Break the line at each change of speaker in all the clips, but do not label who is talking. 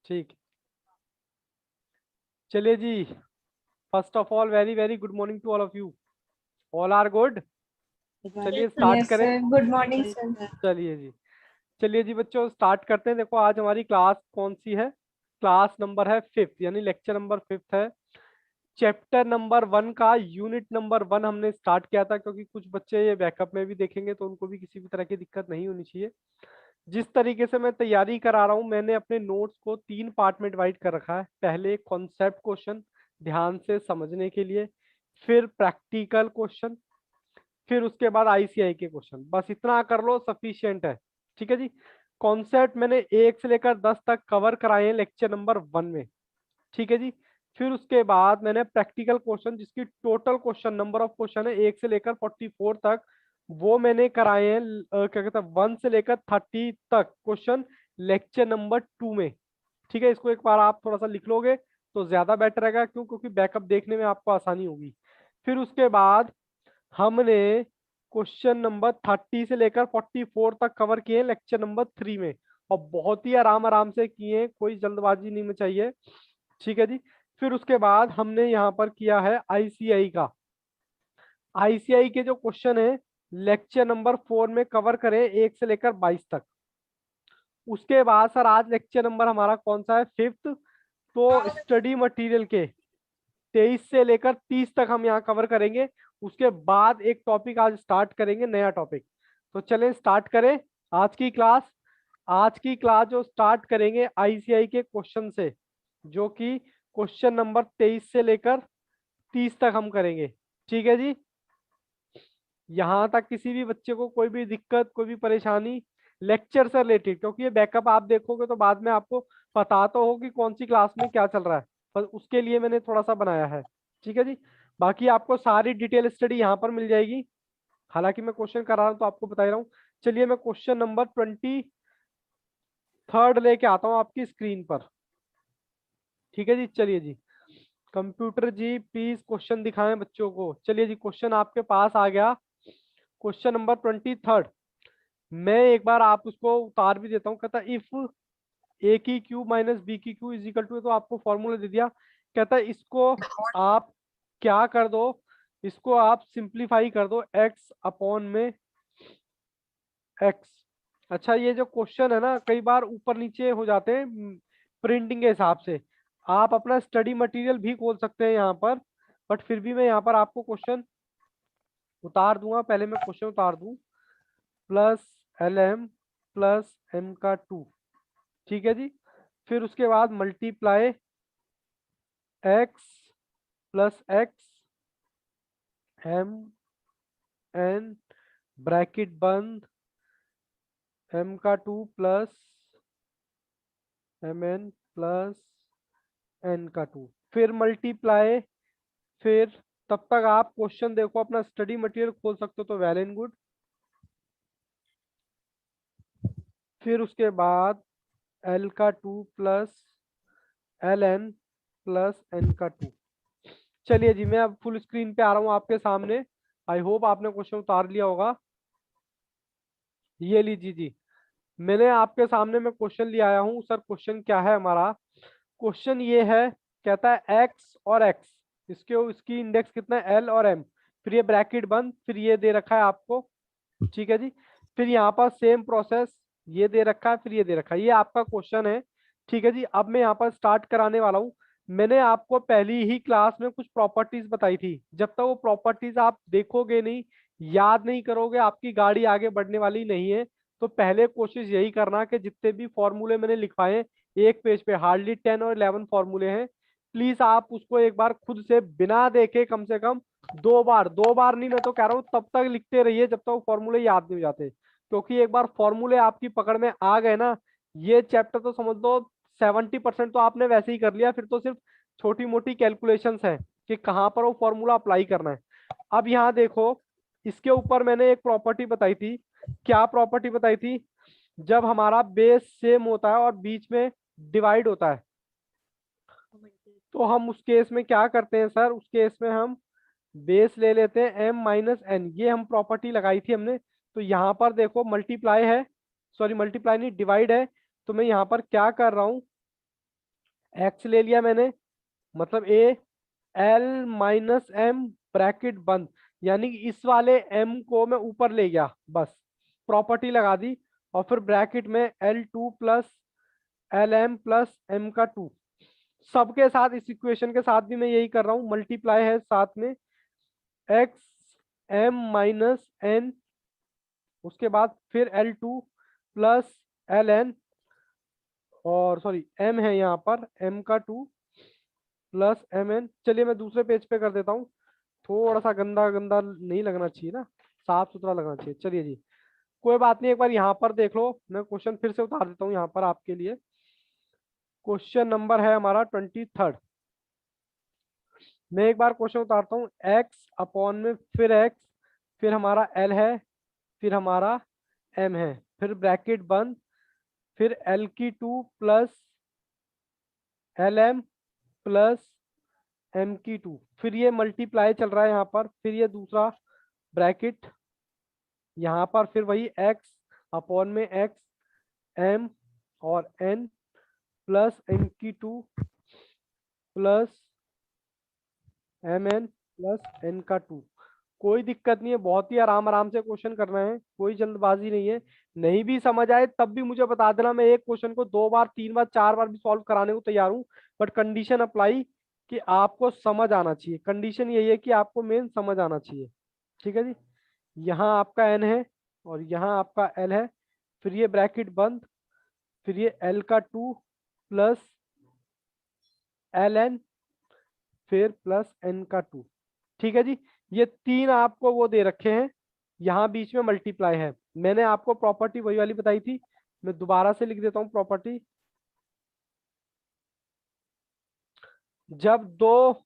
ठीक। चलिए जी, first of all very very good morning to all of you. All are good. चलिए start
yes
करें।
Sir, good morning sir.
चलिए जी, चलिए जी बच्चों स्टार्ट करते हैं। देखो आज हमारी क्लास कौन सी है? क्लास नंबर है फिफ्थ, यानी लेक्चर नंबर फिफ्थ है। चैप्टर नंबर वन का यूनिट नंबर वन हमने स्टार्ट किया था, क्योंकि कुछ बच्चे ये बैकअप में भी देखेंगे तो उनको भी किसी भी तरह की दिक्कत नहीं होनी चाहिए। जिस तरीके से मैं तैयारी करा रहा हूँ, मैंने अपने नोट्स को तीन पार्ट में डिवाइड कर रखा है। पहले कॉन्सेप्ट क्वेश्चन ध्यान से समझने के लिए, फिर प्रैक्टिकल क्वेश्चन, फिर उसके बाद आईसीआई के क्वेश्चन। बस इतना कर लो, सफिशियंट है। ठीक है जी। कॉन्सेप्ट मैंने एक से लेकर 10 तक कवर कराए हैं लेक्चर नंबर वन में। ठीक है जी। फिर उसके बाद मैंने प्रैक्टिकल क्वेश्चन, जिसकी total question number of question है 1 से लेकर 44 तक, वो मैंने कराए हैं क्या कहते हैं 1 से लेकर 30 तक क्वेश्चन लेक्चर नंबर टू में। ठीक है, इसको एक बार आप थोड़ा सा लिख लोगे तो ज्यादा बेटर रहेगा, क्यों? क्योंकि बैकअप देखने में आपको आसानी होगी। फिर उसके बाद हमने क्वेश्चन नंबर 30 से लेकर 44 तक कवर किए लेक्चर नंबर थ्री में, और बहुत ही आराम आराम से किए, कोई जल्दबाजी नहीं में चाहिए। ठीक है जी। फिर उसके बाद हमने यहाँ पर किया है आईसीआई का। आईसीआई के जो क्वेश्चन है लेक्चर नंबर फोर में कवर करें 1 से लेकर 22 तक। उसके बाद सर आज लेक्चर नंबर हमारा कौन सा है? फिफ्थ। तो स्टडी मटेरियल के 23 से लेकर 30 तक हम यहाँ कवर करेंगे। उसके बाद एक टॉपिक आज स्टार्ट करेंगे, नया टॉपिक। तो चलें स्टार्ट करें आज की क्लास। आज की क्लास जो स्टार्ट करेंगे आईसीआई के क्वेश्चन से, जो कि क्वेश्चन नंबर 23 से लेकर 30 तक हम करेंगे। ठीक है जी। यहाँ तक किसी भी बच्चे को कोई भी दिक्कत, कोई भी परेशानी लेक्चर से रिलेटेड, क्योंकि ये बैकअप आप देखोगे तो बाद में आपको पता तो हो कि कौन सी क्लास में क्या चल रहा है, पर उसके लिए मैंने थोड़ा सा बनाया है। ठीक है जी। बाकी आपको सारी डिटेल स्टडी यहाँ पर मिल जाएगी। हालांकि मैं क्वेश्चन कर रहा हूँ तो आपको बता ही रहा हूँ। चलिए मैं क्वेश्चन नंबर 23 लेके आता हूँ आपकी स्क्रीन पर। ठीक है जी। चलिए जी, कंप्यूटर जी प्लीज क्वेश्चन दिखाएं बच्चों को। चलिए जी, क्वेश्चन आपके पास आ गया। Question number 23। मैं एक बार आप उसको उतार भी देता हूँ। कहता इफ ए की क्यूब माइनस बी की क्यूब इज इक्वल टू, तो आपको फॉर्मूला दे दिया। कहता है इसको आप क्या कर दो, इसको आप सिंप्लीफाई कर दो एक्स अपॉन में एक्स। अच्छा, ये जो क्वेश्चन है ना, कई बार ऊपर नीचे हो जाते हैं प्रिंटिंग के हिसाब से। आप अपना स्टडी मटेरियल भी खोल सकते हैं यहाँ पर, बट फिर भी मैं यहाँ पर आपको क्वेश्चन उतार दूंगा। पहले मैं क्वेश्चन उतार दूं। Plus l m plus m का टू। ठीक है जी। फिर उसके बाद multiply x plus x m n bracket बंद एम का two plus m n plus n का टू। फिर मल्टीप्लाई, फिर तब तक आप क्वेश्चन देखो, अपना स्टडी मटेरियल खोल सकते हो तो वेल एंड गुड। फिर उसके बाद एल का two plus l n plus n का टू। चलिए जी, मैं अब फुल स्क्रीन पे आ रहा हूँ आपके सामने। आई होप आपने क्वेश्चन उतार लिया होगा। ये लीजिए जी, मैंने आपके सामने में क्वेश्चन ले आया हूँ। सर क्वेश्चन क्या है हमारा? क्वेश्चन ये है, कहता है एक्स और एक्स, इसकी इंडेक्स कितना है? एल और एम। फिर ये ब्रैकेट बंद, फिर ये दे रखा है आपको। ठीक है जी। फिर यहाँ पर सेम प्रोसेस, ये दे रखा है, फिर ये दे रखा है। ये आपका क्वेश्चन है। ठीक है जी। अब मैं यहाँ पर स्टार्ट कराने वाला हूँ। मैंने आपको पहली ही क्लास में कुछ प्रॉपर्टीज बताई थी। जब तक वो प्रॉपर्टीज आप देखोगे नहीं, याद नहीं करोगे, आपकी गाड़ी आगे बढ़ने वाली नहीं है। तो पहले कोशिश यही करना कि जितने भी फॉर्मूले मैंने लिखवाए हैं, एक पेज पे हार्डली 10 और 11 फॉर्मूले हैं, प्लीज आप उसको एक बार खुद से बिना देखे कम से कम 2 बार, 2 बार नहीं, मैं तो कह रहा हूँ तब तक लिखते रहिए जब तक वो फॉर्मूले याद नहीं हो जाते। क्योंकि एक बार फॉर्मूले आपकी पकड़ में आ गए ना, ये चैप्टर तो समझ लो 70% तो आपने वैसे ही कर लिया। फिर तो सिर्फ छोटी मोटी कैलकुलेशंस है कि कहाँ पर वो फॉर्मूला अप्लाई करना है। अब यहाँ देखो, इसके ऊपर मैंने एक प्रॉपर्टी बताई थी। क्या प्रॉपर्टी बताई थी? जब हमारा बेस सेम होता है और बीच में डिवाइड होता है, तो हम उस केस में क्या करते हैं सर? उस केस में हम बेस ले लेते हैं m माइनस एन। ये हम प्रॉपर्टी लगाई थी हमने। तो यहाँ पर देखो मल्टीप्लाई है, सॉरी मल्टीप्लाई नहीं डिवाइड है। तो मैं यहाँ पर क्या कर रहा हूँ, x ले लिया मैंने, मतलब a l minus m bracket बंद, यानी कि इस वाले m को मैं ऊपर ले गया, बस प्रॉपर्टी लगा दी, और फिर ब्रैकेट में L2 plus LM plus m का 2, सबके साथ इस इक्वेशन के साथ भी मैं यही कर रहा हूँ, मल्टीप्लाई है साथ में x m माइनस n, उसके बाद फिर L2 प्लस LN, और सॉरी m है यहाँ पर m का 2 प्लस mn। चलिए मैं दूसरे पेज पे कर देता हूँ, थोड़ा सा गंदा गंदा नहीं लगना चाहिए ना, साफ सुथरा लगना चाहिए। चलिए जी, कोई बात नहीं, एक बार यहाँ पर देख लो, मैं क्वेश्चन फिर से उतार देता हूँ यहाँ पर आपके लिए। क्वेश्चन नंबर है हमारा 23। मैं एक बार क्वेश्चन उतारता हूँ, x अपॉन में फिर x, फिर हमारा l है, फिर हमारा m है, फिर ब्रैकेट बंद, फिर l की 2 प्लस lm प्लस m की 2, फिर ये मल्टीप्लाई चल रहा है यहाँ पर, फिर ये दूसरा ब्रैकेट यहाँ पर, फिर वही x अपॉन में x m और n प्लस m की 2 प्लस mn प्लस n का 2। कोई दिक्कत नहीं है, बहुत ही आराम आराम से क्वेश्चन करना है, कोई जल्दबाजी नहीं है। नहीं भी समझ आए तब भी मुझे बता देना, मैं एक क्वेश्चन को 2 बार 3 बार 4 बार भी सॉल्व कराने को तैयार हूँ, बट कंडीशन अप्लाई कि आपको समझ आना चाहिए, कंडीशन यही है कि आपको मेन समझ आना चाहिए। ठीक है जी, यहाँ आपका n है और यहाँ आपका l है, फिर ये ब्रैकेट बंद, फिर ये l का 2 प्लस ln, फिर प्लस n का 2। ठीक है जी, ये तीन आपको वो दे रखे हैं, यहाँ बीच में मल्टीप्लाई है। मैंने आपको प्रॉपर्टी वही वाली बताई थी, मैं दोबारा से लिख देता हूँ प्रॉपर्टी। जब दो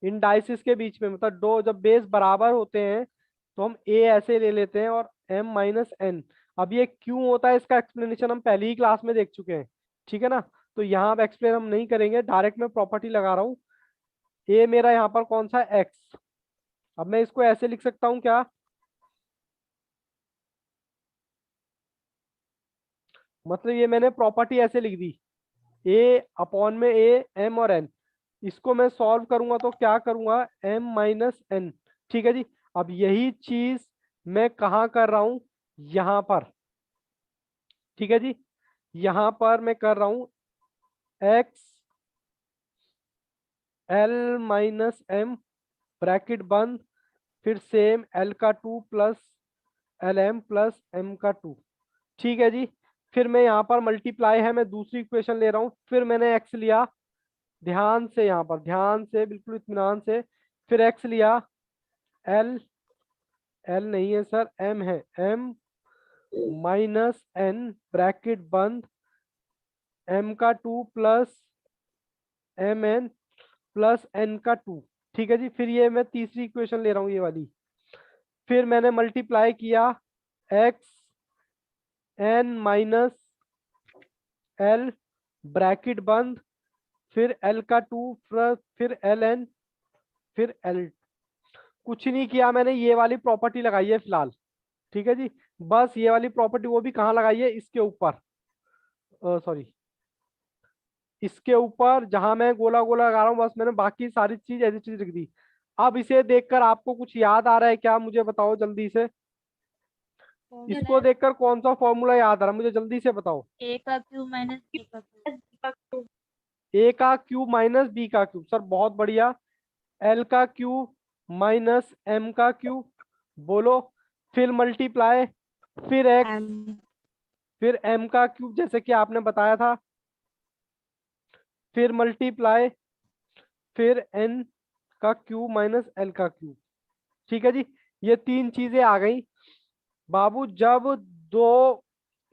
इंडाइसिस के बीच में, मतलब दो जब बेस बराबर होते हैं, तो हम a ऐसे ले लेते हैं और m माइनस n। अब ये क्यों होता है, इसका एक्सप्लेनेशन हम पहली ही क्लास में देख चुके हैं, ठीक है ना, तो यहाँ अब एक्सप्लेन हम नहीं करेंगे, डायरेक्ट मैं प्रॉपर्टी लगा रहा हूँ। a मेरा यहाँ पर कौन सा है, x। अब मैं इसको ऐसे लिख सकता हूँ क्या, मतलब ये मैंने प्रॉपर्टी ऐसे लिख दी, ए अपॉन में ए एम और एन, इसको मैं सॉल्व करूंगा तो क्या करूंगा, एम माइनस एन। ठीक है जी, अब यही चीज मैं कहाँ कर रहा हूं, यहाँ पर। ठीक है जी, यहाँ पर मैं कर रहा हूँ x l minus m bracket बंद, फिर सेम एल का 2 plus l m plus m का 2। ठीक है जी, फिर मैं यहाँ पर मल्टीप्लाई है, मैं दूसरी इक्वेशन ले रहा हूँ, फिर मैंने एक्स लिया, ध्यान से यहाँ पर, ध्यान से बिल्कुल इत्मीनान से, फिर एक्स लिया, एल, एल नहीं है सर, एम है, एम माइनस एन ब्रैकेट बंद, एम का 2 plus m n plus n का 2। ठीक है जी, फिर ये मैं तीसरी इक्वेशन ले रहा हूँ, ये वाली, फिर मैंने मल्टीप्लाई किया, x n minus l bracket बंद, फिर एल का 2 प्लस फिर एल एन, फिर एल। कुछ नहीं किया मैंने, ये वाली प्रॉपर्टी लगाई है फिलहाल। ठीक है जी, बस ये वाली प्रॉपर्टी वो भी कहाँ लगाई है, इसके ऊपर, सॉरी इसके ऊपर जहां मैं गोला गोला लगा रहा हूँ, बस मैंने बाकी सारी चीज ऐसी चीज लिख दी। अब इसे देखकर आपको कुछ याद आ रहा है क्या, मुझे बताओ जल्दी से। इसको देखकर कौन सा फॉर्मूला याद आ रहा है, मुझे जल्दी से बताओ।
ए का क्यूब माइनस बी का क्यूब।
ए का क्यूब माइनस बी का क्यूब, सर बहुत बढ़िया। एल का क्यूब माइनस एम का क्यूब, बोलो, फिर मल्टीप्लाई, फिर एक्स,
एम
फिर एम का क्यूब जैसे कि आपने बताया था, फिर मल्टीप्लाई, फिर एन का क्यूब माइनस एल का क्यूब। ठीक है जी, ये तीन चीजें आ गई बाबू। जब दो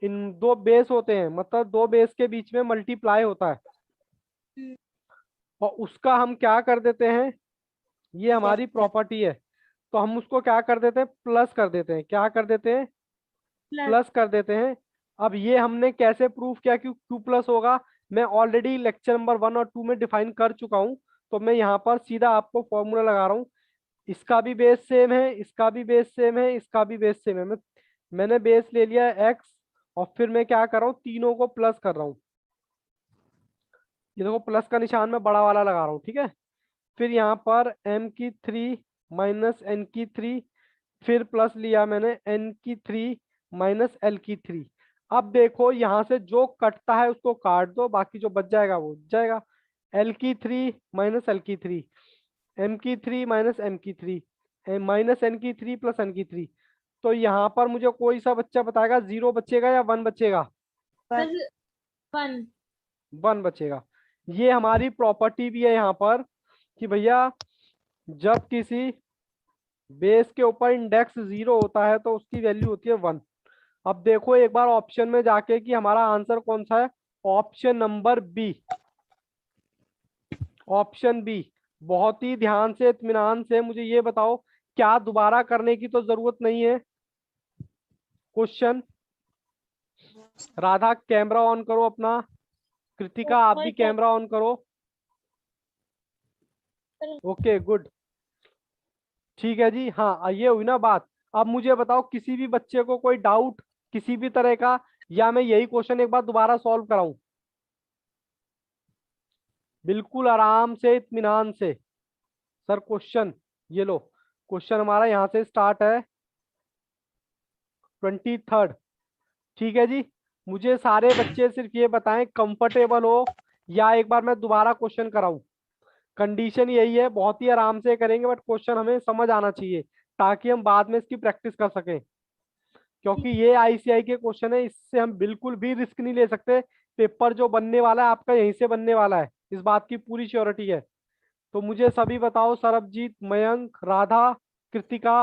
इन दो बेस होते हैं, मतलब दो बेस के बीच में मल्टीप्लाई होता है, और उसका हम क्या कर देते हैं, ये हमारी प्रॉपर्टी है, तो हम उसको क्या कर देते हैं, प्लस कर देते हैं, क्या कर देते हैं,
प्लस
प्लस कर देते हैं। अब ये हमने कैसे प्रूफ किया कि क्यू प्लस होगा, मैं ऑलरेडी लेक्चर नंबर 1 और 2 में डिफाइन कर चुका हूं, तो मैं यहाँ पर सीधा आपको फॉर्मूला लगा रहा हूँ। इसका भी बेस सेम है, इसका भी बेस सेम है, इसका भी बेस सेम है, मैंने बेस ले लिया है एक्स, और फिर मैं क्या कर रहा हूँ, तीनों को प्लस कर रहा हूँ। ये देखो प्लस का निशान मैं बड़ा वाला लगा रहा हूँ, ठीक है। फिर यहाँ पर m की 3 माइनस n की 3, फिर प्लस लिया मैंने n की 3 माइनस l की 3। अब देखो यहाँ से जो कटता है उसको काट दो, बाकी जो बच जाएगा वो बच जाएगा। l की 3 माइनस l की 3, m की 3 माइनस m की 3, माइनस n की 3 प्लस n की 3। तो यहाँ पर मुझे कोई सा बच्चा बताएगा, 0 बचेगा या 1 बचेगा?
सर 1।
1 बचेगा। ये हमारी प्रॉपर्टी भी है यहाँ पर कि भैया जब किसी बेस के ऊपर इंडेक्स 0 होता है तो उसकी वैल्यू होती है 1। अब देखो एक बार ऑप्शन में जाके कि हमारा आंसर कौन सा है। Option number b, option b. बहुत ही ध्यान से इत्मीनान से मुझे ये बताओ, क्या दोबारा करने की तो जरूरत नहीं है क्वेश्चन? राधा कैमरा ऑन करो अपना, कृतिका आप भी कैमरा ऑन करो। ओके गुड, ठीक है जी। हाँ ये हुई ना बात। अब मुझे बताओ किसी भी बच्चे को कोई डाउट किसी भी तरह का, या मैं यही क्वेश्चन एक बार दोबारा सॉल्व कराऊं? बिल्कुल आराम से इत्मीनान से। सर क्वेश्चन ये लो, क्वेश्चन हमारा यहाँ से स्टार्ट है 23rd, ठीक है जी। मुझे सारे बच्चे सिर्फ ये बताएं कंफर्टेबल हो या एक बार मैं दोबारा क्वेश्चन कराऊं। कंडीशन यही है, बहुत ही आराम से करेंगे बट क्वेश्चन हमें समझ आना चाहिए ताकि हम बाद में इसकी प्रैक्टिस कर सकें, क्योंकि ये आईसीआई के क्वेश्चन है, इससे हम बिल्कुल भी रिस्क नहीं ले सकते। पेपर जो बनने वाला है आपका यहीं से बनने वाला है, इस बात की पूरी श्योरिटी है। तो मुझे सभी बताओ, सरबजीत, मयंक, राधा, कृतिका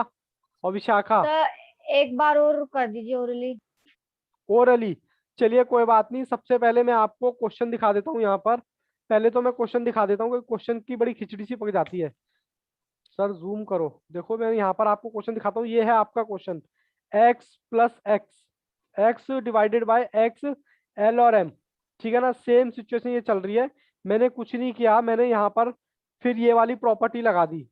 और विशाखा।
सर एक बार और कर दीजिए ओरली।
ओरली, चलिए कोई बात नहीं। सबसे पहले मैं आपको क्वेश्चन दिखा देता हूँ यहाँ पर। पहले तो मैं क्वेश्चन दिखा देता हूँ, क्वेश्चन की बड़ी खिचड़ी सी पक जाती है। सर जूम करो, देखो मैं यहाँ पर आपको क्वेश्चन दिखाता हूँ। ये है आपका question, x plus x, x divided by x, L और एम, ठीक है ना। सेम सिचुएशन ये चल रही है। मैंने कुछ नहीं किया, मैंने यहाँ पर फिर ये वाली प्रॉपर्टी लगा दी।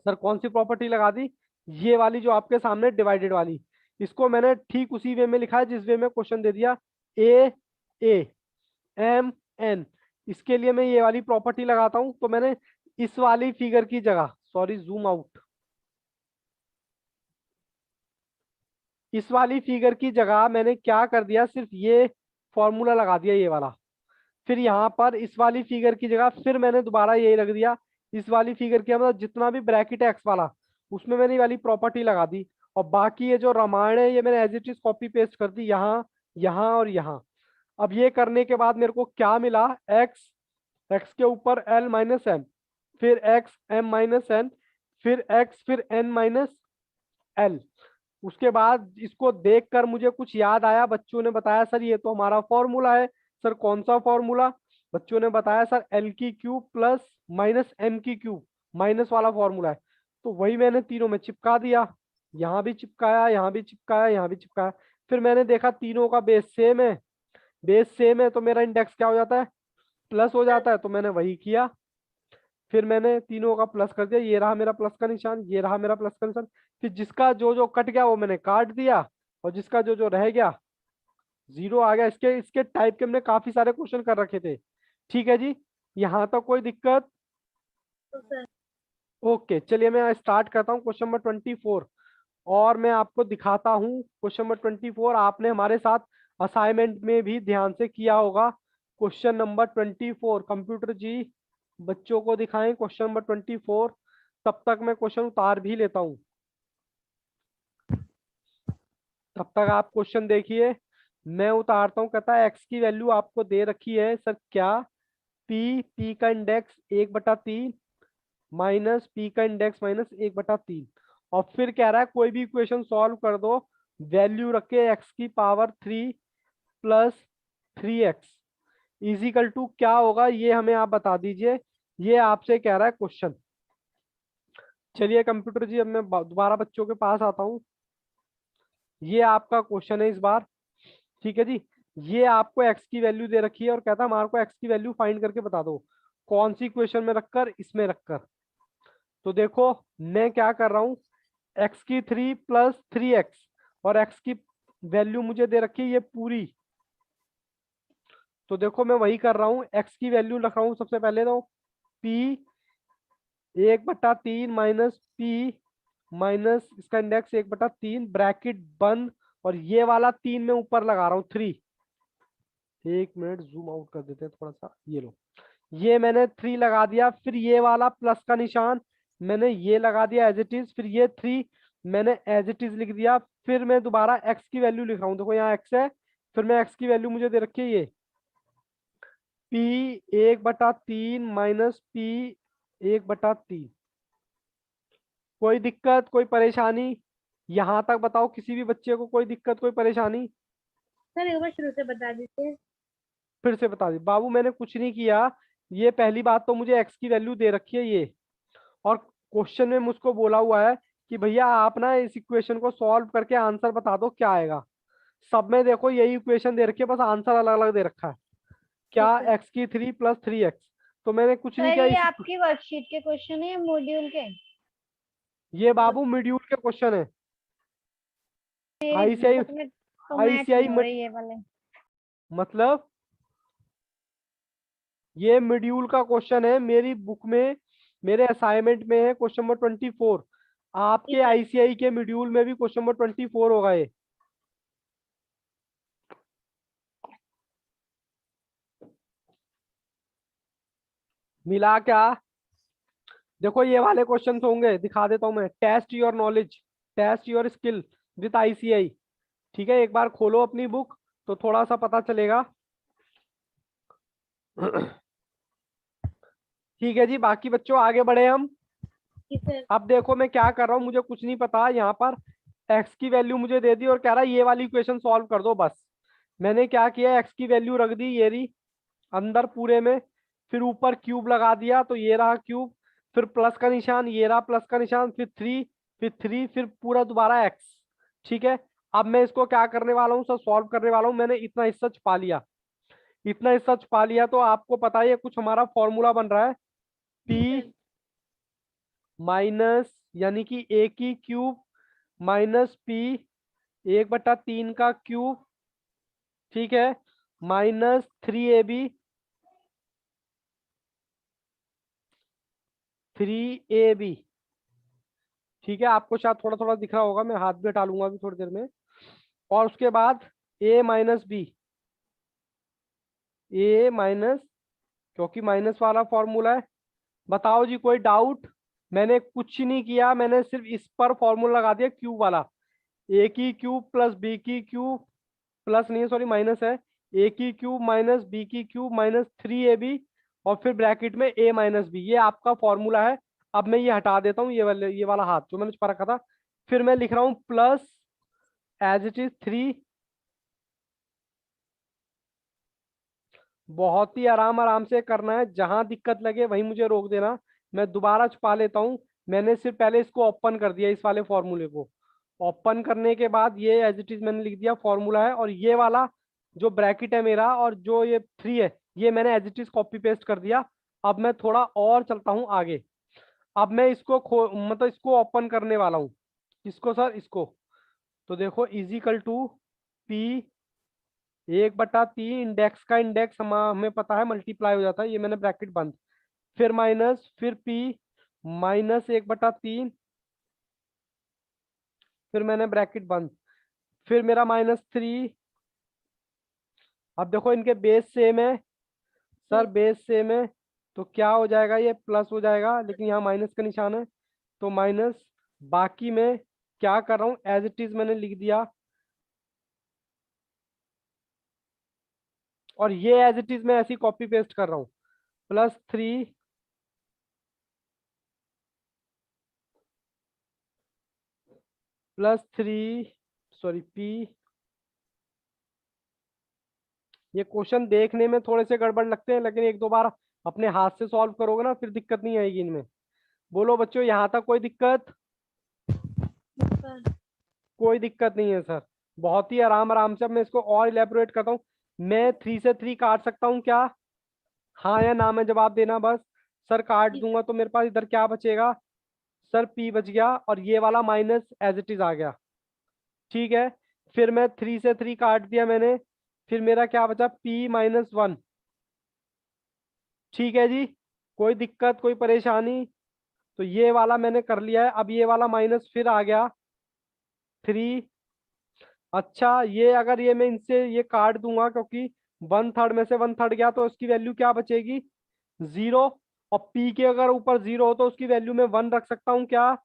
सर कौन सी प्रॉपर्टी लगा दी? ये वाली जो आपके सामने डिवाइडेड वाली। इसको मैंने ठीक उसी वे में लिखा है जिस वे में क्वेश्चन दे दिया, ए ए एम एन। इसके लिए मैं ये वाली प्रॉपर्टी लगाता हूं। तो मैंने इस वाली फिगर की जगह, सॉरी जूम आउट, इस वाली फिगर की जगह मैंने क्या कर दिया, सिर्फ ये फॉर्मूला लगा दिया ये वाला। फिर यहाँ पर इस वाली फिगर की जगह फिर मैंने दोबारा यही रख दिया। इस वाली फिगर की मतलब जितना भी ब्रैकेट है एक्स वाला, उसमें मैंने ये वाली प्रॉपर्टी लगा दी। और बाकी ये जो रामायण है ये मैंने as it is copy paste कर दी यहाँ, यहाँ और यहाँ। अब ये करने के बाद मेरे को क्या मिला, एक्स, एक्स के ऊपर एल माइनस एम, फिर एक्स एम माइनस एन, फिर एक्स, फिर एन माइनस एल। उसके बाद इसको देखकर मुझे कुछ याद आया, बच्चों ने बताया सर ये तो हमारा फॉर्मूला है। सर कौन सा फॉर्मूला? बच्चों ने बताया सर एल की क्यूब प्लस माइनस एम की क्यूब, माइनस वाला फॉर्मूला है। तो वही मैंने तीनों में चिपका दिया, यहाँ भी चिपकाया, यहाँ भी चिपकाया, यहाँ भी चिपकाया। फिर मैंने देखा तीनों का बेस सेम है, बेस सेम है तो मेरा इंडेक्स क्या हो जाता है, प्लस हो जाता है। तो मैंने वही किया, फिर मैंने तीनों का प्लस कर दिया। ये रहा मेरा प्लस का निशान, ये रहा मेरा प्लस का निशान। फिर जिसका जो जो कट गया वो मैंने काट दिया, और जिसका जो जो रह गया 0 आ गया। इसके इसके टाइप के हमने काफी सारे क्वेश्चन कर रखे थे, ठीक है जी। यहाँ तक कोई दिक्कत?
तो सर
ओके चलिए मैं स्टार्ट करता हूँ क्वेश्चन नंबर 24। और मैं आपको दिखाता हूँ क्वेश्चन नंबर 24, आपने हमारे साथ असाइनमेंट में भी ध्यान से किया होगा। क्वेश्चन नंबर 24, कंप्यूटर जी बच्चों को दिखाएं क्वेश्चन नंबर 24। तब तक मैं क्वेश्चन उतार भी लेता हूँ, तब तक आप क्वेश्चन देखिए। मैं उतारता हूँ। कहता है एक्स की वैल्यू आपको दे रखी है सर क्या, पी का इंडेक्स 1/3 माइनस पी का इंडेक्स माइनस 1/3। और फिर कह रहा है कोई भी इक्वेशन सॉल्व कर दो, वैल्यू रख के एक्स की power 3 plus 3x is equal to क्या होगा, ये हमें आप बता दीजिए। ये आपसे कह रहा है क्वेश्चन। चलिए कंप्यूटर जी अब मैं दोबारा बच्चों के पास आता हूँ। ये आपका क्वेश्चन है इस बार, ठीक है जी। ये आपको एक्स की वैल्यू दे रखी है और कहता है हमारे को एक्स की वैल्यू फाइंड करके बता दो, कौन सी इक्वेशन में रखकर, इसमें रखकर। तो देखो मैं क्या कर रहा हूँ, एक्स की 3 प्लस 3x, और एक्स की वैल्यू मुझे दे रखी है ये पूरी। तो देखो मैं वही कर रहा हूँ, x की वैल्यू रख रहा हूँ सबसे पहले तो p 1/3 माइनस p माइनस इसका इंडेक्स 1/3 ब्रैकेट बंद, और ये वाला 3 में ऊपर लगा रहा हूँ 3। 1 मिनट जूम आउट कर देते हैं थोड़ा सा, ये लो, ये मैंने 3 लगा दिया, फिर ये वाला प्लस का निशान मैंने ये लगा दिया एज इट इज, फिर ये 3 मैंने एज इट इज लिख दिया, फिर मैं दोबारा x की वैल्यू लिख रहा हूँ, देखो यहाँ x है, फिर मैं x की वैल्यू मुझे दे रखी है ये p 1/3 माइनस p 1/3। कोई दिक्कत कोई परेशानी यहाँ तक बताओ, किसी भी बच्चे को कोई दिक्कत कोई परेशानी?
सर एक बार शुरू से बता दीजिए।
फिर से बता दी बाबू, मैंने कुछ नहीं किया, ये पहली बात तो मुझे x की वैल्यू दे रखी है ये, और क्वेश्चन में मुझको बोला हुआ है कि भैया आप ना इस इक्वेशन को सॉल्व करके आंसर बता दो क्या आएगा। सब में देखो यही इक्वेशन दे रखी है, बस आंसर अलग अलग दे रखा है, क्या
ठीक है।
x की 3 + 3x। तो मैंने कुछ नहीं
सर
किया
ये
इस,
आपकी वर्कशीट के क्वेश्चन है या मॉड्यूल के?
ये बाबू मॉड्यूल के क्वेश्चन है,
मेरी
आईसीआई
बुक में तो मैच
आईसीआई
नहीं हो रही ये वाले।
मतलब ये मॉड्यूल का क्वेश्चन है मेरी बुक में, मेरे असाइनमेंट में है क्वेश्चन नंबर 24। आपके
ठीक है।
आईसीआई के मॉड्यूल में भी क्वेश्चन नंबर 24 होगा ये। मिला क्या? देखो ये वाले क्वेश्चंस होंगे, दिखा देता हूं मैं, test your knowledge, test your skill with ICI. ठीक है, एक बार खोलो अपनी बुक तो थोड़ा सा पता चलेगा। ठीक है जी, बाकी बच्चों आगे बढ़े हम।
जी सर।
अब देखो मैं क्या कर रहा हूँ, मुझे कुछ नहीं पता, यहाँ पर x की वैल्यू मुझे दे दी और कह रहा है ये वाली इक्वेशन सॉल्व कर दो बस। मैंने क्या किया, x की वैल्यू रख दी ये रही अंदर पूरे में, फिर ऊपर क्यूब लगा दिया तो ये रहा क्यूब, फिर प्लस का निशान ये रहा प्लस का निशान, फिर 3, फिर 3, फिर पूरा दोबारा x। ठीक है, अब मैं इसको क्या करने वाला हूँ सर, सॉल्व करने वाला हूँ। मैंने इतना हिस्सा छुपा लिया, इतना हिस्सा छुपा लिया, तो आपको पता है कुछ हमारा फॉर्मूला बन रहा है
जी
p
सर।
माइनस यानी कि a की क्यूब माइनस p 1/3 का क्यूब, ठीक है, माइनस 3ab 3ab। ठीक है, आपको शायद थोड़ा थोड़ा दिख रहा होगा, मैं हाथ भी हटा लूंगा अभी थोड़ी देर में। और उसके बाद a minus b, a minus, क्योंकि माइनस वाला फॉर्मूला है। बताओ जी कोई डाउट? मैंने कुछ नहीं किया, मैंने सिर्फ इस पर फॉर्मूला लगा दिया क्यूब वाला, a की क्यूब प्लस b की क्यूब, प्लस नहीं सॉरी माइनस है, a की क्यूब माइनस b की क्यूब माइनस 3ab, और फिर ब्रैकेट में a माइनस b, ये आपका फॉर्मूला है। अब मैं ये हटा देता हूँ, ये वाला हाथ जो मैंने छुपा रखा था, फिर मैं लिख रहा हूँ प्लस एज इट इज 3। बहुत ही आराम आराम से करना है, जहां दिक्कत लगे वहीं मुझे रोक देना। मैं दोबारा छुपा लेता हूँ, मैंने सिर्फ पहले इसको ओपन कर दिया, इस वाले फॉर्मूले को ओपन करने के बाद ये एज इट इज मैंने लिख दिया फॉर्मूला है, और ये वाला जो ब्रैकेट है मेरा और जो ये 3 है ये मैंने as it is copy paste कर दिया। अब मैं थोड़ा और चलता हूँ आगे, अब मैं इसको मतलब इसको ओपन करने वाला हूँ, इसको सर इसको, तो देखो इजिकल टू p 1/3, इंडेक्स का इंडेक्स हमें पता है मल्टीप्लाई हो जाता है, ये मैंने ब्रैकेट बंद, फिर माइनस, फिर p माइनस 1/3, फिर मैंने ब्रैकेट बंद, फिर मेरा -3। अब देखो इनके बेस सेम है सर, बेस सेम है, तो क्या हो जाएगा, ये प्लस हो जाएगा, लेकिन यहाँ माइनस का निशान है तो माइनस। बाकी मैं क्या कर रहा हूँ, एज इट इज मैंने लिख दिया, और ये एज इट इज मैं ऐसी कॉपी पेस्ट कर रहा हूँ, +3 +3 सॉरी p। ये क्वेश्चन देखने में थोड़े से गड़बड़ लगते हैं, लेकिन एक दो बार अपने हाथ से सॉल्व करोगे ना फिर दिक्कत नहीं आएगी इनमें। बोलो बच्चों यहाँ तक कोई दिक्कत?
सर।
कोई दिक्कत नहीं है सर, बहुत ही आराम आराम से। अब मैं इसको और इलेबोरेट करता हूँ, मैं 3 से 3 काट सकता हूँ क्या? हाँ या ना में जवाब देना बस। सर काट
जी
दूंगा तो मेरे पास इधर क्या बचेगा सर, p बच गया, और ये वाला माइनस एज इट इज आ गया। ठीक है, फिर मैं 3 से 3 काट दिया मैंने, फिर मेरा क्या बचा, P-1। ठीक है जी, कोई दिक्कत कोई परेशानी? तो ये वाला मैंने कर लिया है। अब ये वाला माइनस फिर आ गया 3। अच्छा, ये अगर ये मैं इनसे ये काट दूंगा, क्योंकि 1/3 में से 1/3 गया, तो उसकी वैल्यू क्या बचेगी, 0। और पी के अगर ऊपर 0 हो तो उसकी वैल्यू में 1 रख सकता हूँ क्या?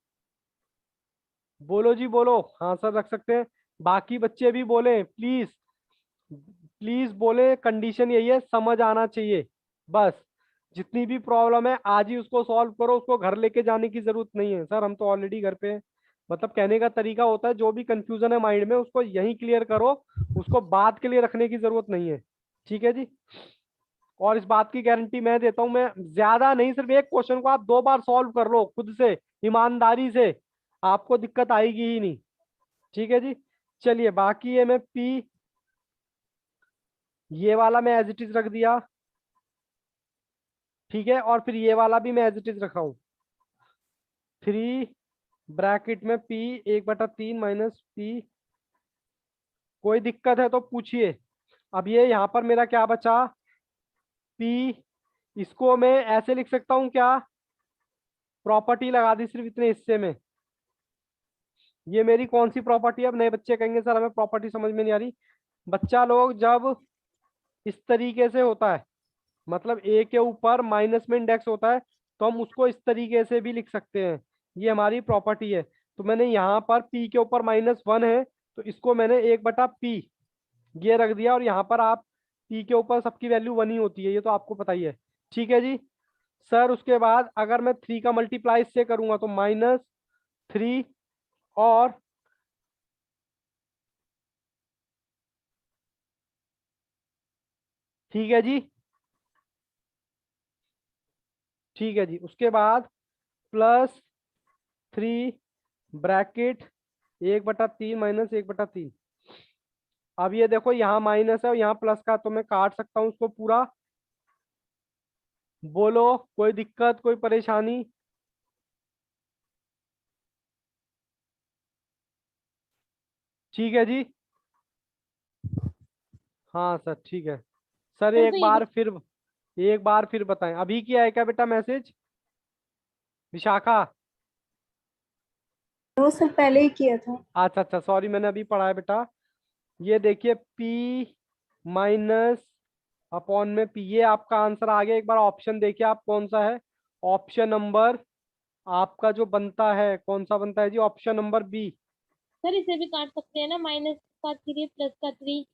बोलो जी बोलो। हाँ सर रख सकते हैं। बाकी बच्चे भी बोले प्लीज, प्लीज बोले। कंडीशन यही है, समझ आना चाहिए बस। जितनी भी प्रॉब्लम है आज ही उसको सॉल्व करो, उसको घर लेके जाने की जरूरत नहीं है। सर हम तो ऑलरेडी घर पे हैं। मतलब कहने का तरीका होता है, जो भी कंफ्यूजन है माइंड में उसको यहीं क्लियर करो, उसको बाद के लिए रखने की जरूरत नहीं है। ठीक है जी। और इस बात की गारंटी मैं देता हूं, मैं ज्यादा नहीं, सिर्फ एक क्वेश्चन को आप 2 बार सॉल्व कर लो खुद से, ईमानदारी से, आपको दिक्कत आएगी ही नहीं। ठीक है जी। चलिए, बाकी ये मैं पी, ये वाला मैं एज इट इज रख दिया। ठीक है, और फिर ये वाला भी मैं एज इट इज रखा हूं। 3 ब्रैकेट में P 1/3 माइनस P। कोई दिक्कत है तो पूछिए। अब ये यहाँ पर मेरा क्या बचा, P, इसको मैं ऐसे लिख सकता हूँ क्या, प्रॉपर्टी लगा दी सिर्फ इतने हिस्से में। ये मेरी कौन सी प्रॉपर्टी है? अब नए बच्चे कहेंगे सर हमें प्रॉपर्टी समझ में नहीं आ रही। बच्चा लोग, जब इस तरीके से होता है, मतलब ए के ऊपर माइनस में इंडेक्स होता है, तो हम उसको इस तरीके से भी लिख सकते हैं। ये हमारी प्रॉपर्टी है। तो मैंने यहाँ पर पी के ऊपर -1 है, तो इसको मैंने 1/p ये रख दिया। और यहाँ पर आप पी के ऊपर सबकी वैल्यू 1 ही होती है, ये तो आपको पता ही है। ठीक है जी। सर उसके बाद अगर मैं 3 का मल्टीप्लाई इससे करूंगा तो -3, और ठीक है जी। ठीक है जी, उसके बाद +3 ब्रैकेट 1/3 माइनस 1/3। अब ये देखो, यहाँ माइनस है और यहाँ प्लस का, तो मैं काट सकता हूँ उसको पूरा। बोलो, कोई दिक्कत कोई परेशानी? ठीक है जी। हाँ सर ठीक है। सर
सर तो ये
एक बार फिर बताएं, अभी किया है क्या बेटा मैसेज, विशाखा?
वो सर पहले ही किया था।
अच्छा अच्छा, सॉरी, मैंने अभी पढ़ा है बेटा। ये देखिए, P माइनस अपॉन में P, ये आपका आंसर आ गया। एक बार ऑप्शन देखिए आप कौन सा है। ऑप्शन नंबर आपका जो बनता है, कौन सा बनता है जी, ऑप्शन नंबर बी।
सर इसे भी काट सकते हैं ना, -3 +3।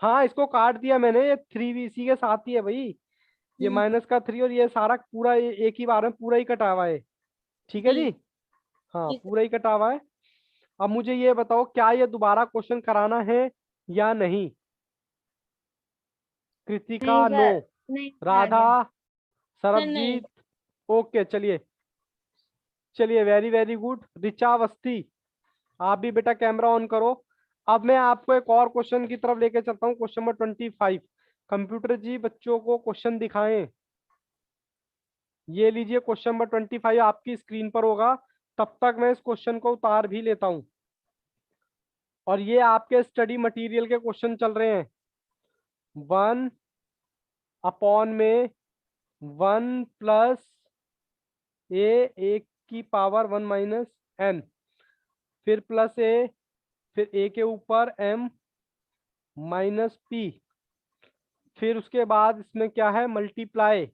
हाँ, इसको काट दिया मैंने, ये 3 भी इसी के साथ ही है भाई। ये
हम्म।
-3 और ये सारा पूरा एक ही बार में पूरा ही कटा हुआ है। ठीक है
जी।
जी। हाँ,
जी सर।
पूरा ही कटा हुआ है। अब मुझे ये बताओ, क्या ये दोबारा क्वेश्चन कराना है या नहीं? कृतिका
नहीं
नो,
सर, नहीं आ
राधा,
गया।
सर नहीं।
सरबजीत ओके। चलिए चलिए, वेरी वेरी गुड। ऋचावस्थी, आप भी बेटा कैमरा ऑन करो। अब मैं आपको एक और क्वेश्चन की तरफ लेके चलता हूँ, क्वेश्चन नंबर 25। कंप्यूटर जी बच्चों को क्वेश्चन दिखाएं। ये लीजिए, क्वेश्चन नंबर 25 आपकी स्क्रीन पर होगा। तब तक मैं इस क्वेश्चन को उतार भी लेता हूँ। और ये आपके स्टडी मटेरियल के क्वेश्चन चल रहे हैं। 1/(1+a) (1 - n), फिर +a, फिर a के ऊपर m -p, फिर उसके बाद इसमें क्या है, मल्टीप्लाई।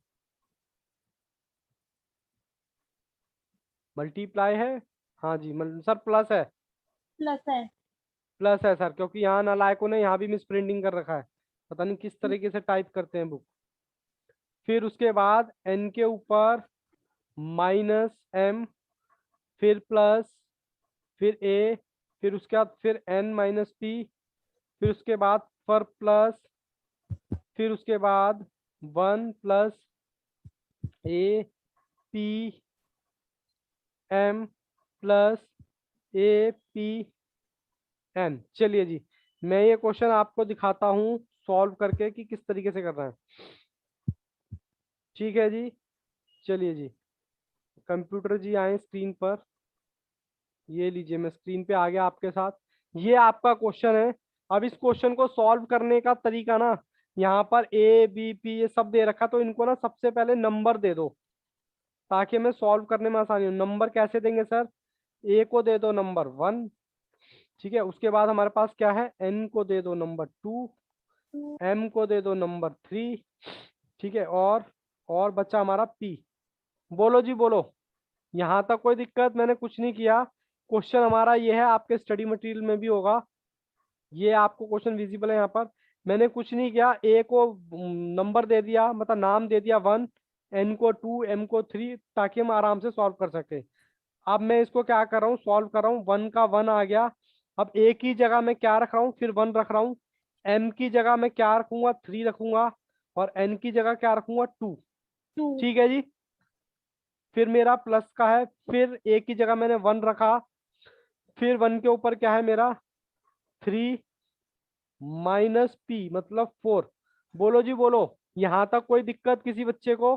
मल्टीप्लाई है, हाँ जी, सर प्लस है।
प्लस है।
प्लस है सर, क्योंकि यहाँ नालायकों ने यहाँ भी मिस प्रिंटिंग कर रखा है। पता नहीं किस तरीके से टाइप करते हैं बुक। फिर उसके बाद n के ऊपर -m, फिर प्लस, फिर a, फिर उसके बाद फिर n -p, फिर उसके बाद पर प्लस, फिर उसके बाद 1+a(p)m +a(p)n। चलिए जी, मैं ये क्वेश्चन आपको दिखाता हूँ सॉल्व करके कि किस तरीके से करना है। ठीक है जी। चलिए जी, कंप्यूटर जी आए स्क्रीन पर। ये लीजिए, मैं स्क्रीन पे आ गया आपके साथ। ये आपका क्वेश्चन है, अब इस क्वेश्चन को सॉल्व करने का तरीका ना, यहाँ पर ए बी पी ये सब दे रखा, तो इनको ना सबसे पहले नंबर दे दो ताकि हमें सॉल्व करने में आसानी हो। नंबर कैसे देंगे सर? ए को दे दो नंबर 1, ठीक है। उसके बाद हमारे पास क्या है, एन को दे दो नंबर 2, एम को दे दो नंबर 3, ठीक है। और बच्चा हमारा पी। बोलो जी बोलो, यहाँ तक कोई दिक्कत? मैंने कुछ नहीं किया। क्वेश्चन हमारा ये है, आपके स्टडी मटेरियल में भी होगा, ये आपको क्वेश्चन विजिबल है यहाँ पर। मैंने कुछ नहीं किया, ए को नंबर दे दिया, मतलब नाम दे दिया 1, एन को 2, एम को 3, ताकि हम आराम से सॉल्व कर सके। अब मैं इसको क्या कर रहा हूँ, सॉल्व कर रहा हूँ। 1 का 1 आ गया। अब ए की जगह मैं क्या रख रहा हूँ, फिर 1 रख रहा हूँ। एम की जगह मैं क्या रखूंगा, 3 रखूंगा। और एन की जगह क्या रखूंगा, 2।
2।
ठीक है जी। फिर मेरा प्लस का है, फिर ए की जगह मैंने 1 रखा, फिर 1 के ऊपर क्या है मेरा 3 माइनस पी मतलब 4। बोलो जी बोलो, यहाँ तक कोई दिक्कत किसी बच्चे को?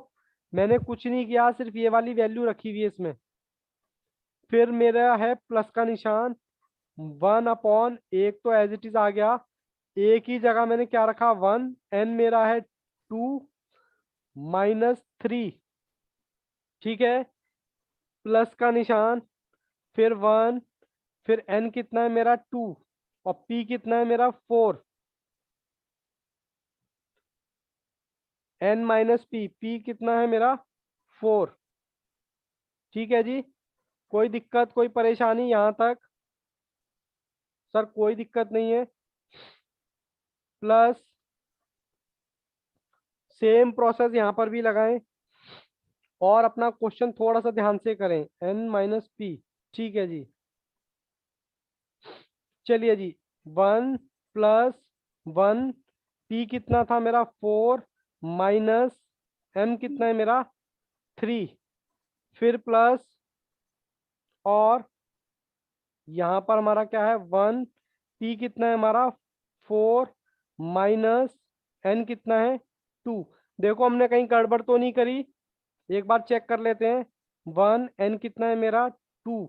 मैंने कुछ नहीं किया, सिर्फ ये वाली वैल्यू रखी हुई है इसमें। फिर मेरा है प्लस का निशान, 1 अपॉन, एक तो एज इट इज आ गया। ए की जगह मैंने क्या रखा 1, एन मेरा है 2 - 3, ठीक है। प्लस का निशान, फिर 1, फिर एन कितना है मेरा 2, और पी कितना है मेरा 4। एन माइनस पी, पी कितना है मेरा 4। ठीक है जी। कोई दिक्कत कोई परेशानी यहाँ तक? सर कोई दिक्कत नहीं है। प्लस सेम प्रोसेस यहाँ पर भी लगाएं, और अपना क्वेश्चन थोड़ा सा ध्यान से करें। एन माइनस पी, ठीक है जी। चलिए जी, 1 + 1, पी कितना था मेरा 4, माइनस एम कितना है मेरा 3, फिर प्लस, और यहाँ पर हमारा क्या है 1, पी कितना है हमारा 4, माइनस एन कितना है 2। देखो हमने कहीं गड़बड़ तो नहीं करी, एक बार चेक कर लेते हैं। 1, एन कितना है मेरा 2,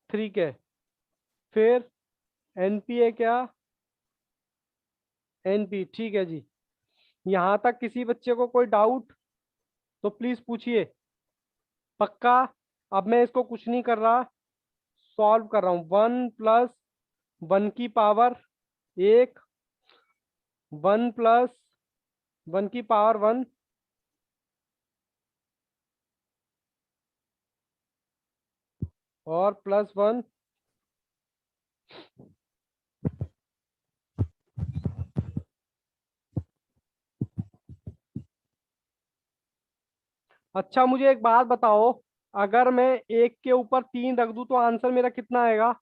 3 के, फिर एन पी है क्या, एन पी, ठीक है जी। यहाँ तक किसी बच्चे को कोई डाउट तो प्लीज पूछिए। पक्का? अब मैं इसको कुछ नहीं कर रहा, सॉल्व कर रहा हूँ। 1 + 1 की पावर 1, 1 + 1 की पावर 1, और +1। अच्छा मुझे एक बात बताओ, अगर मैं 1 के ऊपर 3 रख दूं तो आंसर मेरा कितना आएगा?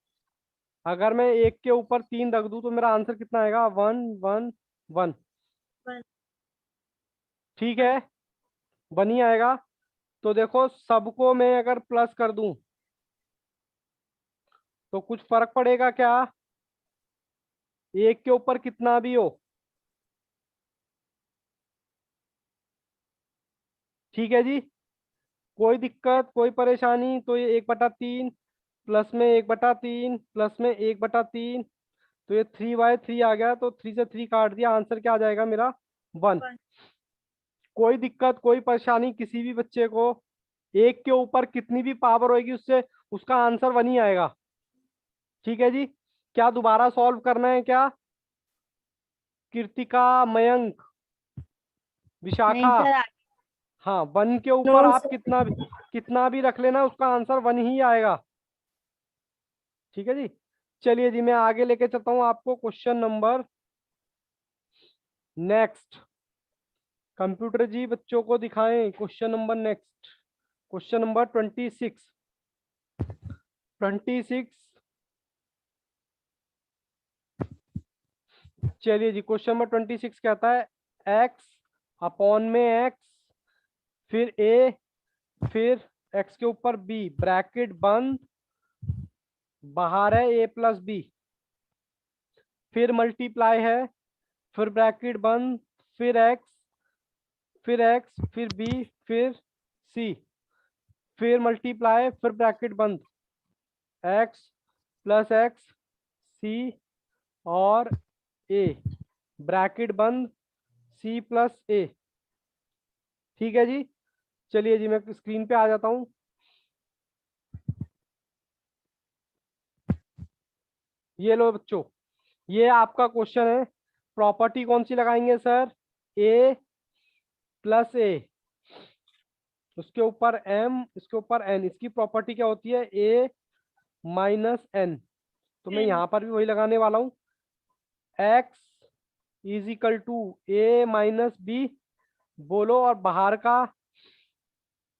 अगर मैं 1 के ऊपर 3 रख दूं तो मेरा आंसर कितना आएगा? 1 1 1,
1।
ठीक है। 1 ही आएगा। तो देखो सबको मैं अगर प्लस कर दूं तो कुछ फर्क पड़ेगा क्या? 1 के ऊपर कितना भी हो, ठीक है जी। कोई दिक्कत कोई परेशानी? तो ये 1/3, प्लस में 1/3, प्लस में 1/3, तो ये 3/3 आ गया, तो 3 से 3 काट दिया, आंसर क्या आ जाएगा मेरा 1।
1।
कोई दिक्कत कोई परेशानी किसी भी बच्चे को? 1 के ऊपर कितनी भी पावर होगी उससे उसका आंसर 1 ही आएगा, ठीक है जी। क्या दोबारा सॉल्व करना है क्या? कृतिका, मयंक,
नहीं
विशाखा?
सर।
हाँ, 1 के ऊपर
नो
आप
सर।
कितना भी रख लेना, उसका आंसर 1 ही आएगा, ठीक है जी। चलिए जी, मैं आगे लेके चलता हूँ आपको क्वेश्चन नंबर नेक्स्ट। कंप्यूटर जी बच्चों को दिखाएं question number next. Question number 26। 26। चलिए जी, क्वेश्चन नंबर 26 कहता है x अपॉन में x, फिर a, फिर x के ऊपर b, ब्रैकेट बंद, बाहर है a + b, फिर मल्टीप्लाई है, फिर ब्रैकेट बंद, फिर x, फिर b, फिर c, फिर मल्टीप्लाई, फिर ब्रैकेट बंद, x + x c, और ए, ब्रैकेट बंद, सी प्लस ए। ठीक है जी। चलिए जी मैं स्क्रीन पे आ जाता हूँ। ये लो बच्चों, ये आपका क्वेश्चन है। प्रॉपर्टी कौन सी लगाएंगे सर? ए प्लस ए, उसके ऊपर एम, इसके ऊपर एन। इसकी प्रॉपर्टी क्या होती है? A minus n. तो मैं यहाँ पर भी वही लगाने वाला हूँ। X is equal to a minus b, बोलो, और बाहर का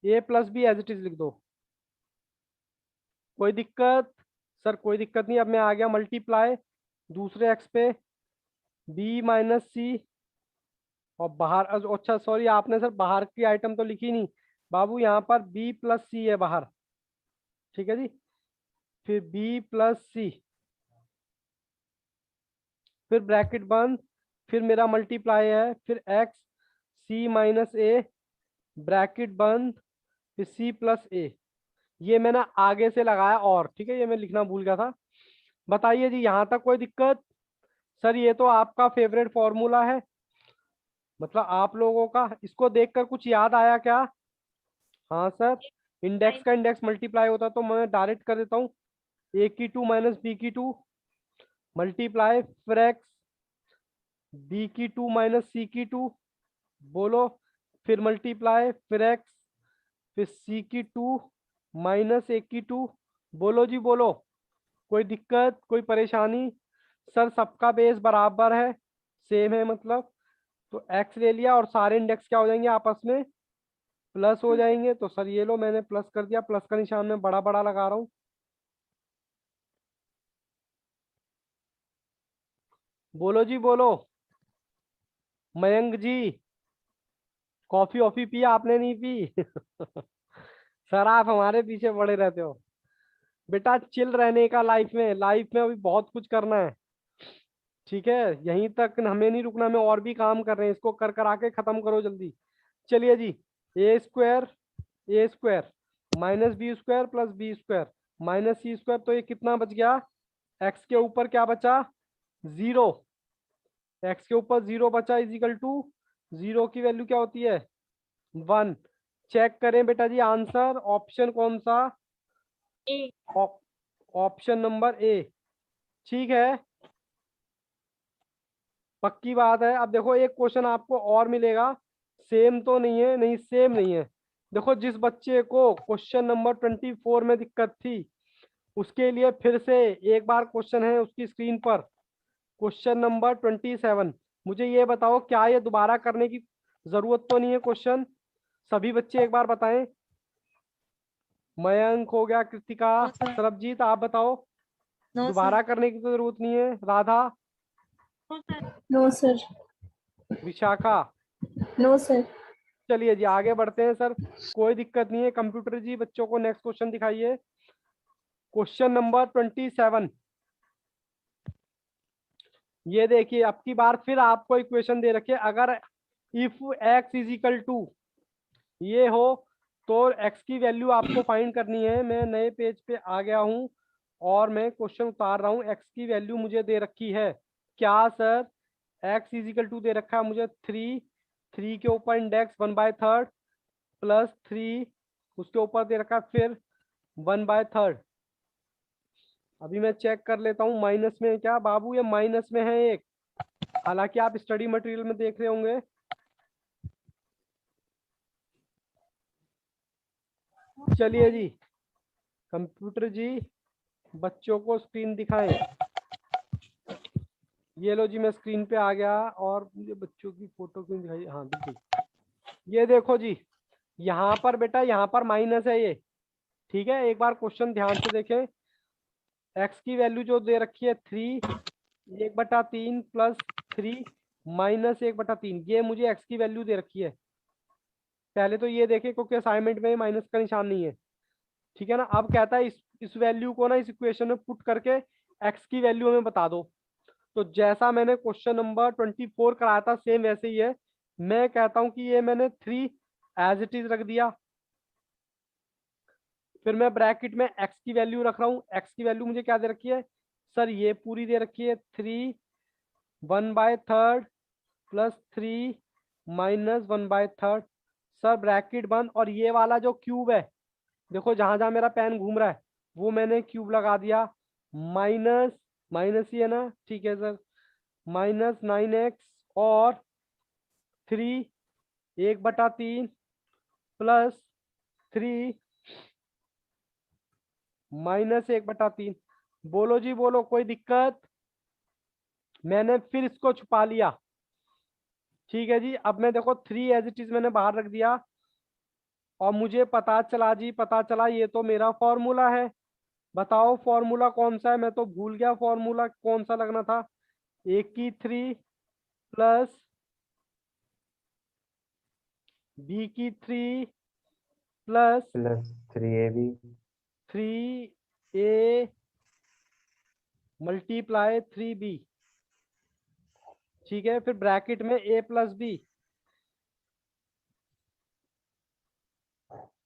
a plus b as it is लिख दो। कोई दिक्कत? सर कोई दिक्कत नहीं। अब मैं आ गया मल्टीप्लाई दूसरे एक्स पे, बी माइनस सी, और बाहर अच्छा सॉरी, आपने सर बाहर की आइटम तो लिखी नहीं बाबू, यहाँ पर बी प्लस सी है बाहर। ठीक है जी। फिर बी प्लस सी, फिर ब्रैकेट बंद, फिर मेरा मल्टीप्लाई है, फिर एक्स सी माइनस ए, ब्रैकेट बंद, फिर सी प्लस ए। ये मैंने आगे से लगाया और, ठीक है, ये मैं लिखना भूल गया था। बताइए जी यहाँ तक कोई दिक्कत? सर ये तो आपका फेवरेट फॉर्मूला है, मतलब आप लोगों का। इसको देखकर कुछ याद आया क्या? हाँ सर, इंडेक्स का इंडेक्स मल्टीप्लाई होता है तो मैं डायरेक्ट कर देता हूँ। ए की टू माइनस बी की टू, मल्टीप्लाई, फिर एक्स, बी की टू माइनस सी की टू, बोलो, फिर मल्टीप्लाई, फिर एक्स, फिर सी की टू माइनस ए की टू। बोलो जी बोलो, कोई दिक्कत, कोई परेशानी? सर सबका बेस बराबर है, सेम है मतलब। तो एक्स ले लिया और सारे इंडेक्स क्या हो जाएंगे आपस में? प्लस हो जाएंगे। तो सर ये लो मैंने प्लस कर दिया, प्लस का निशान मैं बड़ा बड़ा लगा रहा हूँ। बोलो जी बोलो, मयंक जी, कॉफी ऑफी पिया आपने? नहीं पी? सर आप हमारे पीछे पड़े रहते हो। बेटा चिल रहने का लाइफ में अभी बहुत कुछ करना है। ठीक है, यहीं तक हमें नहीं रुकना, हमें और भी काम कर रहे हैं, इसको कर कर आके खत्म करो जल्दी। चलिए जी, a square minus b square plus b square minus c square, तो ये कितना बच गया? एक्स के ऊपर क्या बचा? जीरो। एक्स के ऊपर जीरो बचा, इजिकल टू जीरो की वैल्यू क्या होती है? वन। चेक करें बेटा जी आंसर, ऑप्शन कौन सा?
ए।
Option number a. ठीक है, पक्की बात है। अब देखो एक क्वेश्चन आपको और मिलेगा, सेम तो नहीं है, नहीं सेम नहीं है। देखो जिस बच्चे को क्वेश्चन नंबर 24 में दिक्कत थी, उसके लिए फिर से एक बार क्वेश्चन है उसकी स्क्रीन पर, क्वेश्चन नंबर 27। मुझे ये बताओ क्या ये दोबारा करने की जरूरत तो नहीं है क्वेश्चन? सभी बच्चे एक बार बताएं। मयंक हो गया, कृतिका,
नो सर।
सरबजीत, आप बताओ।
No sir.
दोबारा करने की तो जरूरत नहीं है। Radha,
no sir.
Vishakha.
No sir.
चलिए जी आगे बढ़ते हैं सर, कोई दिक्कत नहीं है। कंप्यूटर जी बच्चों को नेक्स्ट क्वेश्चन दिखाइए, क्वेश्चन नंबर 27। ये देखिए अब की बार फिर आपको इक्वेशन दे रखी है, अगर if x is equal to ये हो तो एक्स की वैल्यू आपको फाइंड करनी है। मैं नए पेज पे आ गया हूँ और मैं क्वेश्चन उतार रहा हूँ। एक्स की वैल्यू मुझे दे रखी है क्या sir? X is equal to दे रखा है मुझे थ्री, थ्री के ऊपर index one by third plus three, उसके ऊपर दे रखा है फिर वन बाय थर्ड। अभी मैं चेक कर लेता हूँ माइनस में है क्या बाबू, ये माइनस में है एक, हालांकि आप स्टडी मटेरियल में देख रहे होंगे। चलिए जी, कंप्यूटर जी बच्चों को स्क्रीन दिखाएं। ये लो जी मैं स्क्रीन पे आ गया, और मुझे बच्चों की फोटो क्यों दिखाई? हाँ बिल्कुल, ये देखो जी, यहाँ पर बेटा यहाँ पर माइनस है ये। ठीक है, एक बार क्वेश्चन ध्यान से देखें। एक्स की वैल्यू जो दे रखी है थ्री, एक बटा तीन प्लस थ्री माइनस एक बटा तीन, ये मुझे एक्स की वैल्यू दे रखी है। पहले तो ये देखें क्योंकि असाइनमेंट में माइनस का निशान नहीं है। ठीक है ना, अब कहता है इस वैल्यू को ना इस इक्वेशन में पुट करके एक्स की वैल्यू हमें बता दो। तो जैसा मैंने क्वेश्चन नंबर 24 कराया था सेम वैसे ही है। मैं कहता हूं कि ये मैंने थ्री एज इट इज रख दिया, फिर मैं ब्रैकेट में एक्स की वैल्यू रख रहा हूँ। एक्स की वैल्यू मुझे क्या दे रखी है सर? ये पूरी दे रखी है three 1/3 plus 3 minus 1/3। Sir bracket बंद, और ये वाला जो क्यूब है, देखो जहां जहां मेरा पेन घूम रहा है वो मैंने क्यूब लगा दिया। माइनस माइनस ही है ना, ठीक है सर। -9x और 3 1/3 प्लस 3 -1/3। बोलो जी बोलो, कोई दिक्कत? मैंने फिर इसको छुपा लिया। ठीक है जी, अब मैं देखो 3 एज इट इज मैंने बाहर रख दिया, और मुझे पता चला जी, पता चला ये तो मेरा फॉर्मूला है। बताओ फॉर्मूला कौन सा है, मैं तो भूल गया फॉर्मूला कौन सा लगना था। ए की 3 प्लस बी की 3 plus
+3ab
3a multiply 3b। ठीक है, फिर ब्रैकेट में a प्लस बी।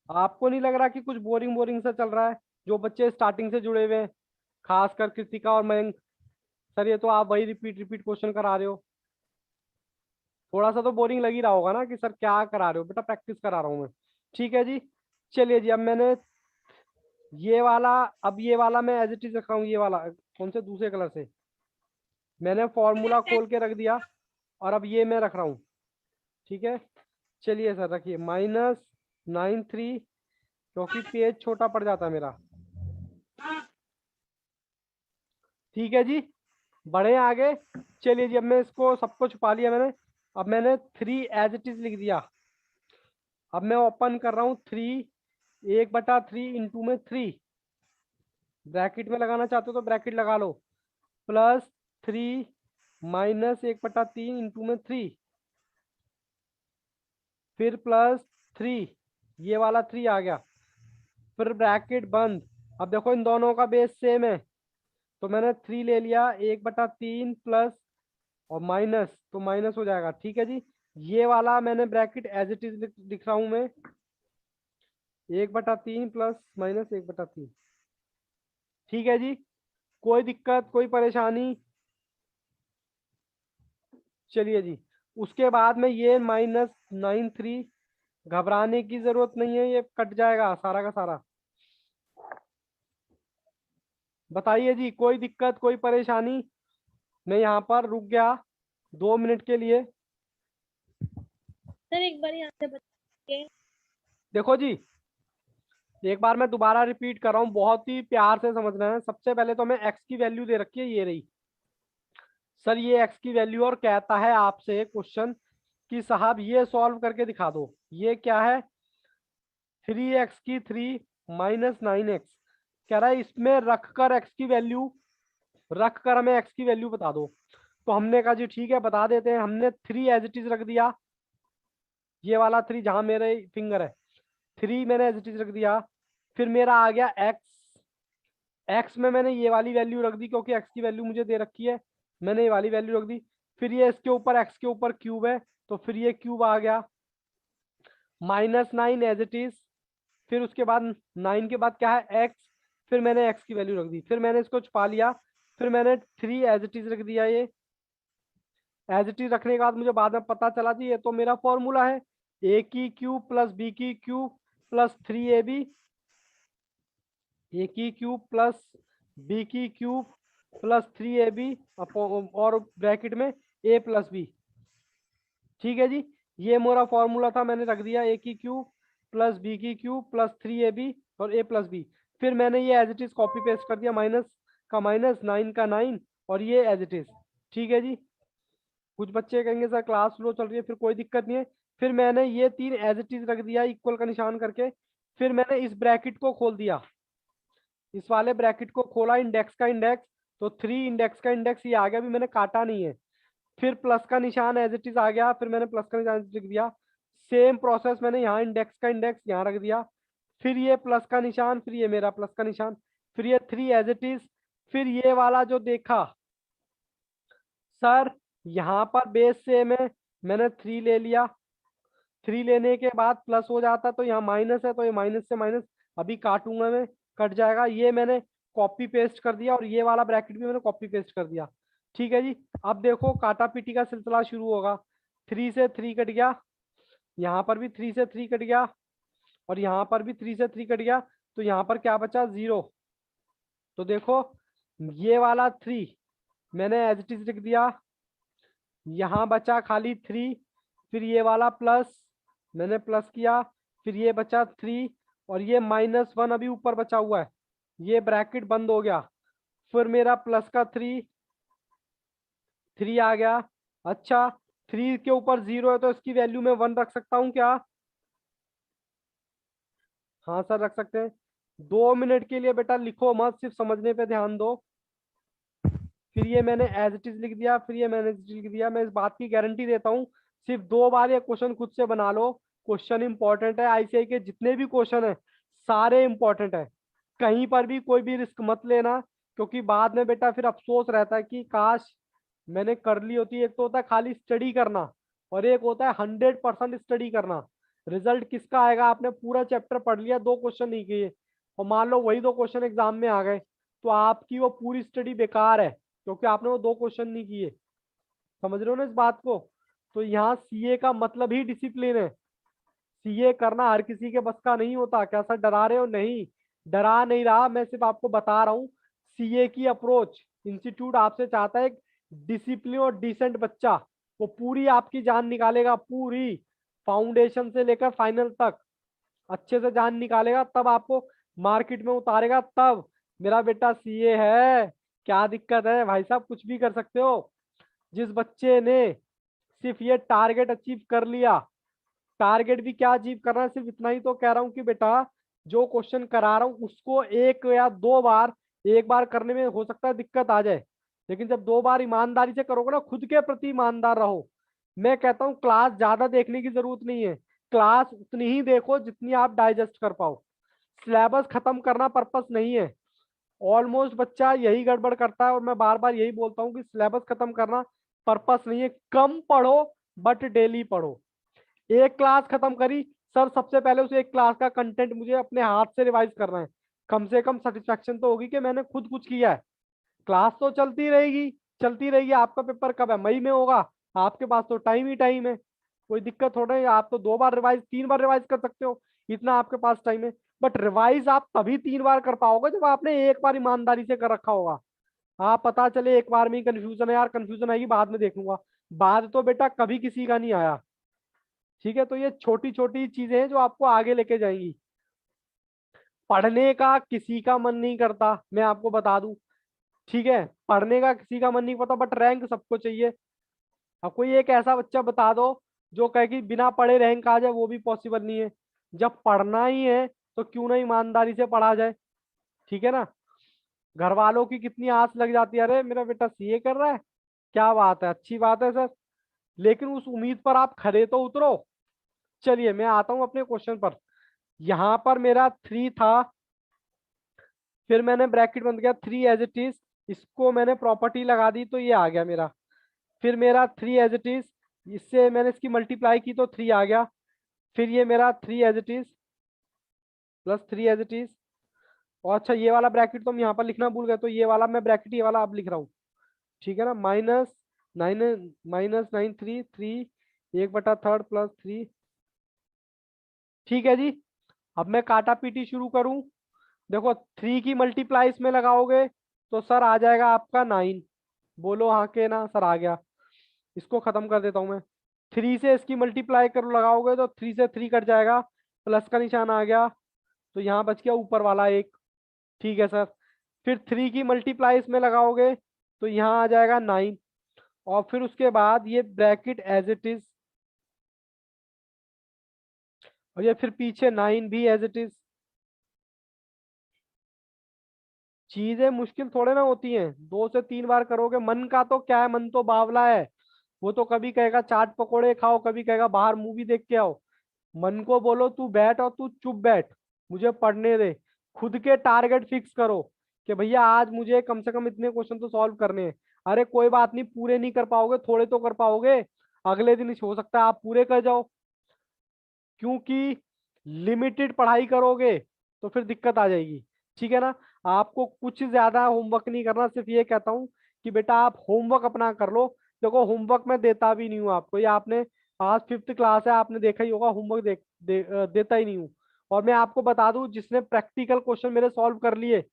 आपको नहीं लग रहा कि कुछ बोरिंग बोरिंग सा चल रहा है? जो बच्चे स्टार्टिंग से जुड़े हुए हैं, खासकर कृतिका और मयंक, सर ये तो आप वही रिपीट रिपीट क्वेश्चन करा रहे हो। थोड़ा सा तो बोरिंग लग ही रहा होगा ना कि सर क्या करा रहे हो बेटा, प्रैक्टिस करा रहा हूँ मैं। ठीक है जी, चलिए जी, अब मैंने ये वाला, अब ये वाला मैं एज इट इज रख रहा हूँ। ये वाला कौन से दूसरे कलर से मैंने फॉर्मूला खोल के रख दिया, और अब ये मैं रख रहा हूँ। ठीक है, चलिए सर रखिए -9 3, क्योंकि पेज छोटा पड़ जाता है मेरा। ठीक है जी, बढ़े आगे। चलिए जी, अब मैं इसको सबको छुपा लिया मैंने। अब मैंने 3 एज इट इज लिख दिया। अब मैं ओपन कर रहा हूँ 3 1/3 इंटू में 3। ब्रैकेट में लगाना चाहते हो तो ब्रैकेट लगा लो। +3 -1/3 इंटू में 3, फिर +3, ये वाला 3 आ गया, फिर ब्रैकेट बंद। अब देखो इन दोनों का बेस सेम है, तो मैंने 3 ले लिया, 1/3 प्लस और माइनस, तो माइनस हो जाएगा। ठीक है जी, ये वाला मैंने ब्रैकेट एज इट इज लिख रहा हूं मैं, 1/3 प्लस -1/3। ठीक है जी, कोई दिक्कत कोई परेशानी? चलिए जी, उसके बाद में ये -9 3, घबराने की जरूरत नहीं है, ये कट जाएगा सारा का सारा। बताइए जी, कोई दिक्कत कोई परेशानी? मैं यहाँ पर रुक गया 2 मिनट के लिए।
सर एक बार यहाँ से बताइए।
देखो जी, एक बार मैं दोबारा रिपीट कर रहा हूँ, बहुत ही प्यार से समझना है। सबसे पहले तो मैं एक्स की वैल्यू दे रखी है, ये रही सर, ये एक्स की वैल्यू, और कहता है आपसे क्वेश्चन कि साहब ये सॉल्व करके दिखा दो। ये क्या है, 3x की 3 -9x। कह रहा है इसमें रख कर एक्स की वैल्यू, रख कर हमें एक्स की वैल्यू बता दो। तो हमने कहा जी ठीक है बता देते हैं। हमने 3 एज इट इज रख दिया, ये वाला 3 जहां मेरे फिंगर है, 3 मैंने एज इट इज रख दिया। फिर मेरा आ गया एक्स, एक्स में मैंने ये वाली वैल्यू रख दी, क्योंकि एक्स की वैल्यू मुझे दे रखी है, मैंने ये वाली वैल्यू रख दी। फिर ये इसके ऊपर, एक्स के ऊपर क्यूब है, तो फिर ये क्यूब आ गया। -9 एज इट इज, फिर उसके बाद 9 के बाद क्या है, एक्स। फिर मैंने एक्स की वैल्यू रख दी, फिर मैंने इसको छुपा लिया। फिर मैंने 3 एज इट इज रख दिया। ये एज इट इज रखने के बाद मुझे बाद में पता चला जी ये तो मेरा फॉर्मूला है, ए की क्यूब प्लस बी की क्यूब प्लस 3ab, ए की क्यूब प्लस बी की क्यूब प्लस 3ab और ब्रैकेट में a प्लस बी। ठीक है जी, ये मेरा फॉर्मूला था, मैंने रख दिया, ए की क्यूब प्लस बी की क्यूब प्लस 3ab और a प्लस बी। फिर मैंने ये as it is copy paste कर दिया, माइनस का माइनस, 9 का 9, और ये एज इट इज। ठीक है जी, कुछ बच्चे कहेंगे सर क्लास स्लो चल रही है, फिर कोई दिक्कत नहीं है। फिर मैंने ये 3 एज इट इज रख दिया, इक्वल का निशान करके। फिर मैंने इस ब्रैकेट को खोल दिया, इस वाले ब्रैकेट को खोला, इंडेक्स का इंडेक्स, तो 3 इंडेक्स का इंडेक्स ये आ गया, भी मैंने काटा नहीं है। फिर प्लस का निशान एज इट इज आ गया, फिर मैंने प्लस का निशान लिख दिया। सेम प्रोसेस मैंने यहाँ इंडेक्स का इंडेक्स यहाँ रख दिया, फिर ये प्लस का निशान, फिर ये मेरा प्लस का निशान, फिर ये 3 एज इट इज। फिर ये वाला जो देखा सर, यहाँ पर बेस सेम है, मैंने 3 ले लिया। 3 लेने के बाद प्लस हो जाता, तो यहाँ माइनस है, तो ये माइनस से माइनस अभी काटूंगा मैं, कट जाएगा। ये मैंने कॉपी पेस्ट कर दिया, और ये वाला ब्रैकेट भी मैंने कॉपी पेस्ट कर दिया। ठीक है जी। अब देखो काटा पीटी का सिलसिला शुरू होगा। 3 से 3 कट गया, यहाँ पर भी 3 से 3 कट गया, और यहाँ पर भी 3 से 3 कट गया, तो यहाँ पर क्या बचा 0। तो देखो ये वाला 3 मैंने एज इट इज लिख दिया, यहाँ बचा खाली 3, फिर ये वाला प्लस मैंने प्लस किया, फिर ये बचा 3, और ये -1 अभी ऊपर बचा हुआ है, ये ब्रैकेट बंद हो गया, फिर मेरा प्लस का 3 आ गया। अच्छा 3 के ऊपर 0 है तो इसकी वैल्यू में 1 रख सकता हूँ क्या? हाँ सर रख सकते हैं। 2 मिनट के लिए बेटा लिखो मत, सिर्फ समझने पे ध्यान दो। फिर ये मैंने एज इट इज लिख दिया, फिर ये मैंने एज इट इज लिख दिया। मैं इस बात की गारंटी देता हूँ, सिर्फ 2 बार ये क्वेश्चन खुद से बना लो। क्वेश्चन इंपॉर्टेंट है, आईसीआई के जितने भी क्वेश्चन है सारे इंपॉर्टेंट है। कहीं पर भी कोई भी रिस्क मत लेना, क्योंकि बाद में बेटा फिर अफसोस रहता है कि काश मैंने कर ली होती। एक तो होता है खाली स्टडी करना, और एक होता है 100% स्टडी करना। रिजल्ट किसका आएगा? आपने पूरा चैप्टर पढ़ लिया, 2 क्वेश्चन नहीं किए, और मान लो वही 2 क्वेश्चन एग्जाम में आ गए, तो आपकी वो पूरी स्टडी बेकार है, क्योंकि आपने वो 2 क्वेश्चन नहीं किए। समझ रहे हो ना इस बात को? तो यहाँ सीए का मतलब ही डिसिप्लिन है। सीए करना हर किसी के बस का नहीं होता। क्या सर डरा रहे हो? नहीं, डरा नहीं रहा, मैं सिर्फ आपको बता रहा हूँ सीए की अप्रोच। इंस्टीट्यूट आपसे चाहता है एक डिसिप्लिन और डिसेंट बच्चा, वो पूरी आपकी जान निकालेगा, पूरी फाउंडेशन से लेकर फाइनल तक अच्छे से जान निकालेगा, तब आपको मार्केट में उतारेगा। तब मेरा बेटा सीए है, क्या दिक्कत है भाई साहब, कुछ भी कर सकते हो। जिस बच्चे ने सिर्फ ये टारगेट अचीव कर लिया, टारगेट भी क्या अचीव करना है, सिर्फ इतना ही तो कह रहा हूँ कि बेटा जो क्वेश्चन करा रहा हूँ उसको 1 या 2 बार, एक बार करने में हो सकता है दिक्कत आ जाए, लेकिन जब 2 बार ईमानदारी से करोगे ना, खुद के प्रति ईमानदार रहो। मैं कहता हूँ क्लास ज्यादा देखने की जरूरत नहीं है, क्लास उतनी ही देखो जितनी आप डाइजेस्ट कर पाओ। सिलेबस खत्म करना पर्पस नहीं है। ऑलमोस्ट बच्चा यही गड़बड़ करता है, और मैं बार बार यही बोलता हूँ कि सिलेबस खत्म करना पर्पस नहीं है। कम पढ़ो बट डेली पढ़ो। एक क्लास खत्म करी सर, सबसे पहले उस एक क्लास का कंटेंट मुझे अपने हाथ से रिवाइज करना है। कम से कम सेटिस्फेक्शन तो होगी कि मैंने खुद कुछ किया है। क्लास तो चलती रहेगी, चलती रहेगी। आपका पेपर कब है? मई में होगा। आपके पास तो टाइम ही टाइम है, कोई दिक्कत थोड़ा है। आप तो 2 बार रिवाइज 3 बार रिवाइज कर सकते हो, इतना आपके पास टाइम है। बट रिवाइज आप तभी 3 बार कर पाओगे जब आपने एक बार ईमानदारी से कर रखा होगा। आप पता चले एक बार में ही कंफ्यूजन है, यार कंफ्यूजन आएगी बाद में देख लूंगा, बाद तो बेटा कभी किसी का नहीं आया। ठीक है, तो ये छोटी छोटी चीजें हैं जो आपको आगे लेके जाएंगी। पढ़ने का किसी का मन नहीं करता, मैं आपको बता दूं। ठीक है, पढ़ने का किसी का मन नहीं करता, बट रैंक सबको चाहिए। अब कोई एक ऐसा बच्चा बता दो जो कहे कि बिना पढ़े रैंक आ जाए, वो भी पॉसिबल नहीं है। जब पढ़ना ही है तो क्यों ना ईमानदारी से पढ़ा जाए। ठीक है ना? घर वालों की कितनी आस लग जाती है, अरे मेरा बेटा सीए कर रहा है, क्या बात है, अच्छी बात है सर, लेकिन उस उम्मीद पर आप खड़े तो उतरो। चलिए मैं आता हूं अपने क्वेश्चन पर। यहाँ पर मेरा 3 था, फिर मैंने ब्रैकेट बंद किया, 3 एज इट इज, इसको मैंने प्रॉपर्टी लगा दी तो ये आ गया मेरा। फिर मेरा 3 एज इट इज, इससे मैंने इसकी मल्टीप्लाई की तो 3 आ गया। फिर ये मेरा 3 as it is plus 3 as it is. और अच्छा ये वाला ब्रैकेट तो हम यहाँ पर लिखना भूल गए, तो ये वाला मैं ब्रैकेट ये वाला अब लिख रहा हूँ। ठीक है ना? -9 -9 3 3 1/3 प्लस 3। ठीक है जी। अब मैं काटा पीटी शुरू करूं। देखो 3 की मल्टीप्लाई इसमें लगाओगे तो सर आ जाएगा आपका 9। बोलो हाँ के ना सर, आ गया। इसको खत्म कर देता हूं मैं। 3 से इसकी मल्टीप्लाई कर लगाओगे तो 3 से 3 कट जाएगा, प्लस का निशान आ गया, तो यहाँ बच गया ऊपर वाला 1। ठीक है सर। फिर 3 की मल्टीप्लाई इसमें लगाओगे तो यहाँ आ जाएगा 9, और फिर उसके बाद ये ब्रैकेट एज इट इज, और ये फिर पीछे 9 भी एज इट इज। चीजें मुश्किल थोड़े ना होती हैं, 2 से 3 बार करोगे। मन का तो क्या है, मन तो बावला है, वो तो कभी कहेगा चाट पकोड़े खाओ, कभी कहेगा बाहर मूवी देख के आओ। मन को बोलो तू बैठ और तू चुप बैठ, मुझे पढ़ने दे। खुद के टारगेट फिक्स करो कि भैया आज मुझे कम से कम इतने क्वेश्चन तो सॉल्व करने हैं। अरे कोई बात नहीं, पूरे नहीं कर पाओगे, थोड़े तो कर पाओगे, अगले दिन हो सकता है आप पूरे कर जाओ। क्योंकि लिमिटेड पढ़ाई करोगे तो फिर दिक्कत आ जाएगी। ठीक है ना? आपको कुछ ज्यादा होमवर्क नहीं करना, सिर्फ ये कहता हूँ कि बेटा आप होमवर्क अपना कर लो। देखो होमवर्क मैं देता भी नहीं हूँ आपको, ये आपने आज 5th क्लास है, आपने देखा ही होगा, होमवर्क देता ही नहीं हूँ। और मैं आपको बता दूं, जिसने प्रैक्टिकल क्वेश्चन मेरे सॉल्व कर लिए,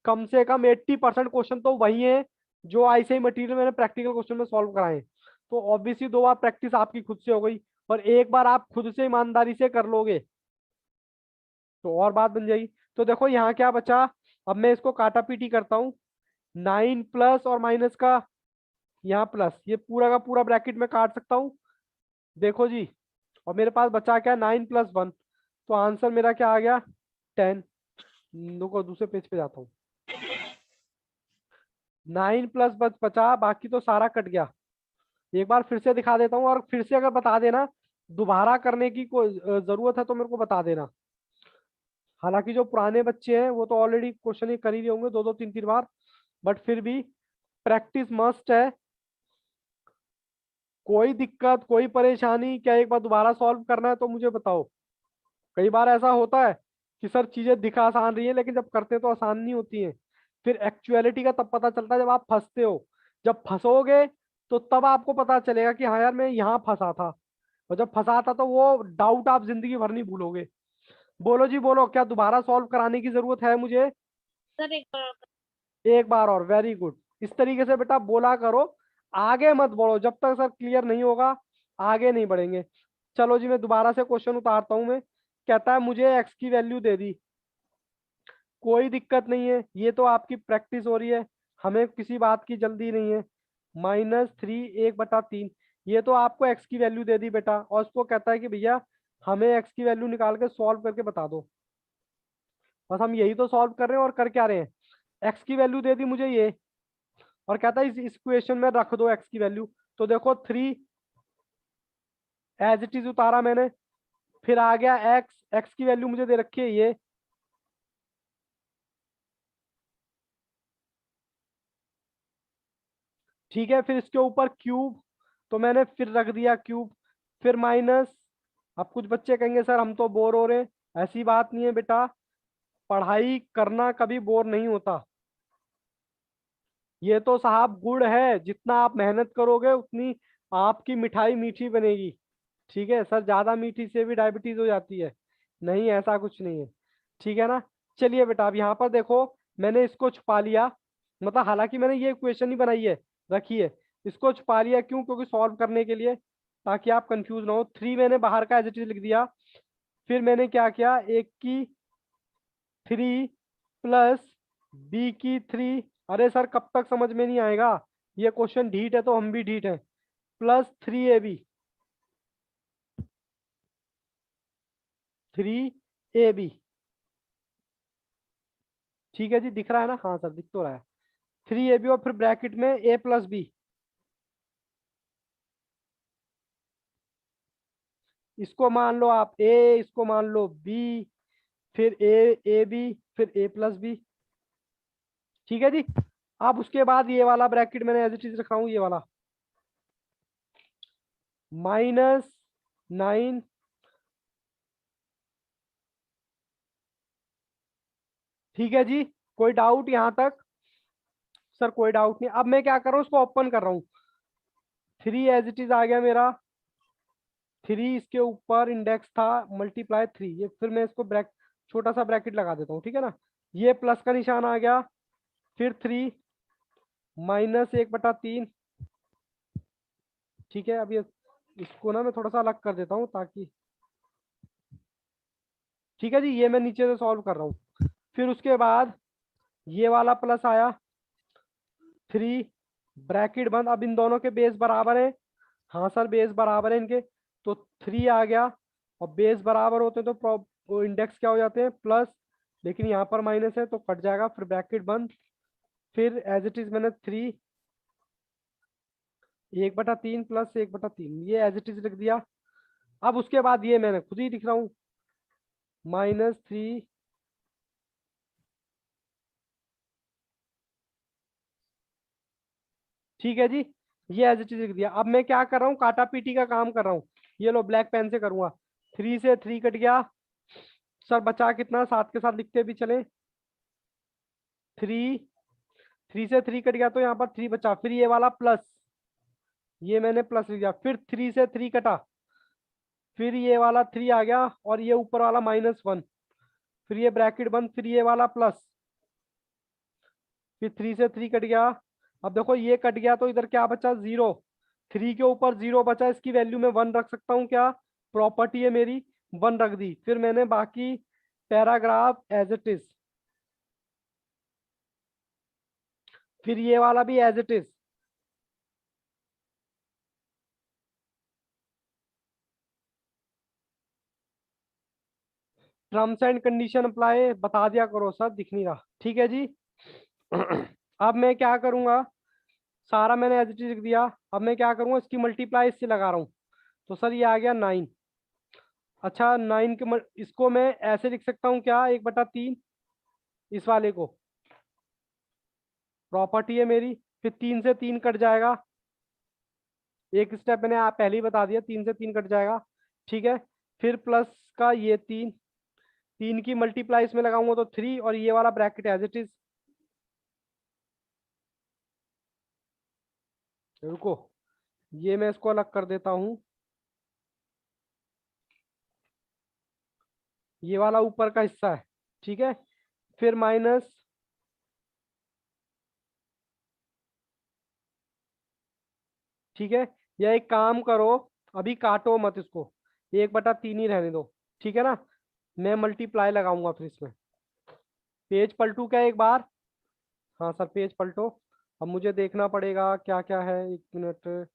कम से कम 80% क्वेश्चन तो वही है जो ऐसे ही मटेरियल मैंने प्रैक्टिकल क्वेश्चन में सॉल्व कराए हैं। तो ऑब्वियसली 2 बार प्रैक्टिस आपकी खुद से हो गई, और एक बार आप खुद से ईमानदारी से कर लोगे तो और बात बन जाएगी। तो देखो यहाँ क्या बचा, अब मैं इसको काटा पीटी करता हूँ। 9 प्लस और माइनस का यहाँ प्लस, ये पूरा का पूरा ब्रैकेट में काट सकता हूँ। देखो जी, और मेरे पास बचा क्या, 9 + 1, तो आंसर मेरा क्या आ गया, 10। रुको दूसरे पेज पे जाता हूँ। 9 प्लस बचा, बाकी तो सारा कट गया। एक बार फिर से दिखा देता हूँ, और फिर से अगर बता देना दोबारा करने की कोई जरूरत है तो मेरे को बता देना। हालांकि जो पुराने बच्चे हैं वो तो ऑलरेडी क्वेश्चन ही कर ही रहे होंगे 2-2 3-3 बार, बट फिर भी प्रैक्टिस मस्ट है। कोई दिक्कत कोई परेशानी क्या, एक बार दोबारा सॉल्व करना है तो मुझे बताओ। कई बार ऐसा होता है कि सर चीजें दिख आसान रही है, लेकिन जब करते हैं तो आसान नहीं होती हैं। फिर एक्चुअलिटी का तब पता चलता है जब आप फंसते हो। जब फंसोगे तो तब आपको पता चलेगा कि हाँ यार मैं यहाँ फंसा था। और जब फंसा था तो वो डाउट आप जिंदगी भर नहीं भूलोगे। बोलो जी बोलो, क्या दोबारा सॉल्व कराने की जरूरत है मुझे?
सर एक बार
एक बार और, वेरी गुड। इस तरीके से बेटा बोला करो, आगे मत बढ़ो जब तक सर क्लियर नहीं होगा, आगे नहीं बढ़ेंगे। चलो जी मैं दोबारा से क्वेश्चन उतारता हूं मैं। कहता है मुझे एक्स की वैल्यू दे दी, कोई दिक्कत नहीं है, ये तो आपकी प्रैक्टिस हो रही है, हमें किसी बात की जल्दी नहीं है। -3 1/3, ये तो आपको एक्स की वैल्यू दे दी बेटा, और उसको कहता है कि भैया हमें एक्स की वैल्यू निकाल के सॉल्व करके बता दो। बस हम यही तो सॉल्व कर रहे हैं, और कर क्या रहे हैं, एक्स की वैल्यू दे दी मुझे ये, और कहता है इस इक्वेशन में रख दो एक्स की वैल्यू। तो देखो 3 एज इट इज उतारा मैंने, फिर आ गया एक्स, एक्स की वैल्यू मुझे दे रखी है ये, ठीक है। फिर इसके ऊपर क्यूब, तो मैंने फिर रख दिया क्यूब, फिर माइनस। अब कुछ बच्चे कहेंगे सर हम तो बोर हो रहे हैं, ऐसी बात नहीं है बेटा, पढ़ाई करना कभी बोर नहीं होता। ये तो साहब गुड़ है, जितना आप मेहनत करोगे उतनी आपकी मिठाई मीठी बनेगी। ठीक है सर, ज्यादा मीठी से भी डायबिटीज हो जाती है, नहीं ऐसा कुछ नहीं है, ठीक है ना। चलिए बेटा अब यहाँ पर देखो, मैंने इसको छुपा लिया, मतलब हालांकि मैंने ये इक्वेशन ही बनाई है, रखी है, इसको छुपा लिया क्यों, क्योंकि सॉल्व करने के लिए, ताकि आप कंफ्यूज ना हो। 3 मैंने बाहर का एज इट इज लिख दिया। फिर मैंने क्या किया, एक की 3 प्लस बी की 3, अरे सर कब तक समझ में नहीं आएगा, ये क्वेश्चन ढीठ है तो हम भी ढीठ हैं, +3ab, 3ab, ठीक है जी, दिख रहा है ना, हाँ सर दिख तो रहा है। 3ab और फिर ब्रैकेट में a+b, इसको मान लो आप a, इसको मान लो b, फिर ab, फिर a+b, ठीक है जी। अब उसके बाद ये वाला ब्रैकेट मैंने एज इट इज रखा हूँ, ये वाला -9, ठीक है जी। कोई डाउट यहाँ तक? सर कोई डाउट नहीं। अब मैं क्या कर रहा हूँ, उसको ओपन कर रहा हूँ। 3 एज इट इज आ गया मेरा, 3 इसके ऊपर इंडेक्स था, ×3, ये फिर मैं इसको छोटा सा ब्रैकेट लगा देता हूँ, ठीक है ना। ये प्लस का निशान आ गया, फिर 3 -1/3, ठीक है। अब ये इसको ना मैं थोड़ा सा अलग कर देता हूँ ताकि, ठीक है जी, ये मैं नीचे से सॉल्व कर रहा हूँ। फिर उसके बाद ये वाला प्लस आया, 3 ब्रैकेट बंद, अब इन दोनों के बेस बराबर है, हाँ सर बेस बराबर है इनके, तो 3 आ गया। और बेस बराबर होते हैं तो इंडेक्स क्या हो जाते हैं, प्लस, लेकिन यहाँ पर माइनस है तो कट जाएगा, फिर ब्रैकेट बंद, फिर एज इट इज मैंने 3 1/3 + 1/3, ये एज इट इज लिख दिया। अब उसके बाद ये मैंने खुद ही लिख रहा हूँ, -3, ठीक है जी, ये एज इट इज लिख दिया। अब मैं क्या कर रहा हूँ, काटा पीटी का काम कर रहा हूँ, ये लो ब्लैक पेन से करूंगा। 3 से 3 कट गया, सर बचा कितना, साथ के साथ लिखते भी चले, 3 3 से 3 कट गया तो यहाँ पर 3 बचा, फिर ये वाला प्लस, ये मैंने प्लस लिख दिया, फिर 3 से 3 कटा, फिर ये वाला 3 आ गया और ये ऊपर वाला -1, फिर ये ब्रैकेट बंद, फिर ये वाला प्लस, फिर 3 से 3 कट गया। अब देखो ये कट गया तो इधर क्या बचा, 0। 3 के ऊपर 0 बचा, इसकी वैल्यू मैं 1 रख सकता हूँ क्या, प्रॉपर्टी है मेरी, 1 रख दी। फिर मैंने बाकी पैराग्राफ एज इट इज, फिर ये वाला भी as it is, terms and condition apply बता दिया करो सर, दिख नहीं रहा, ठीक है जी। अब मैं क्या करूंगा, सारा मैंने एज इट इज लिख दिया। अब मैं क्या करूंगा, इसकी मल्टीप्लाई इससे लगा रहा हूँ, तो सर ये आ गया 9। अच्छा 9 के इसको मैं ऐसे लिख सकता हूँ क्या, 1/3, इस वाले को, प्रॉपर्टी है मेरी। फिर 3 से 3 कट जाएगा, एक स्टेप मैंने आप पहले ही बता दिया, 3 से 3 कट जाएगा, ठीक है। फिर प्लस का ये 3, 3 की मल्टीप्लाई इसमें लगाऊंगा तो 3, और ये वाला ब्रैकेट एज इट इज। रुको, ये मैं इसको अलग कर देता हूँ, ये वाला ऊपर का हिस्सा है, ठीक है। फिर माइनस, ठीक है। या एक काम करो, अभी काटो मत इसको, 1/3 ही रहने दो, ठीक है ना। मैं मल्टीप्लाई लगाऊंगा फिर इसमें। पेज पलटू क्या एक बार, हाँ सर पेज पलटो। अब मुझे देखना पड़ेगा क्या क्या है, 1 मिनट।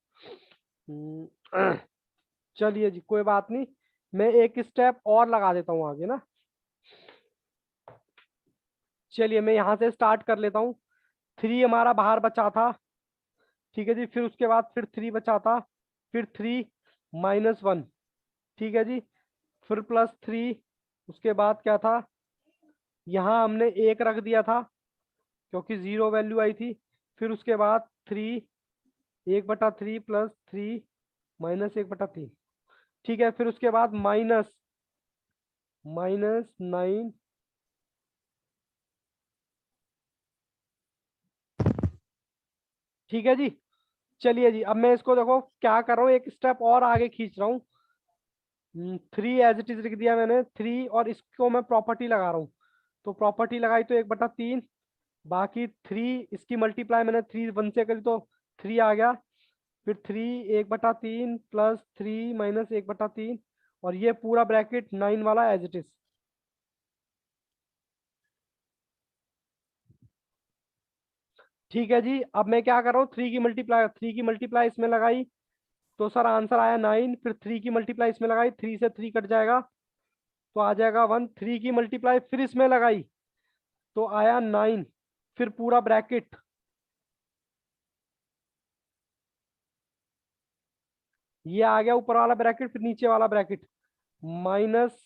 चलिए जी कोई बात नहीं, मैं एक स्टेप और लगा देता हूँ आगे ना। चलिए मैं यहाँ से स्टार्ट कर लेता हूँ। 3 हमारा बाहर बचा था, ठीक है जी। फिर उसके बाद फिर 3 बचा था, फिर 3 -1, ठीक है जी। फिर +3, उसके बाद क्या था, यहाँ हमने 1 रख दिया था क्योंकि 0 वैल्यू आई थी। फिर उसके बाद 3, 1/3 +3 -1/3, ठीक है। फिर उसके बाद -9, ठीक है जी। चलिए जी अब मैं इसको देखो क्या कर रहा हूँ, एक स्टेप और आगे खींच रहा हूँ। 3 एज इट इज लिख दिया मैंने, 3, और इसको मैं प्रॉपर्टी लगा रहा हूँ, तो प्रॉपर्टी लगाई तो 1/3, बाकी 3 इसकी मल्टीप्लाई मैंने 3 1 से करी तो 3 आ गया। फिर 3 1/3 +3 -1/3, और ये पूरा ब्रैकेट 9 वाला एज इट इज। ठीक है जी। अब मैं क्या कर रहा हूँ, 3 की मल्टीप्लाई इसमें लगाई तो सर आंसर आया 9। फिर 3 की मल्टीप्लाई इसमें लगाई, 3 से 3 कट जाएगा तो आ जाएगा 1। 3 की मल्टीप्लाई फिर इसमें लगाई तो आया 9, फिर पूरा ब्रैकेट, ये आ गया ऊपर वाला ब्रैकेट, फिर नीचे वाला ब्रैकेट माइनस,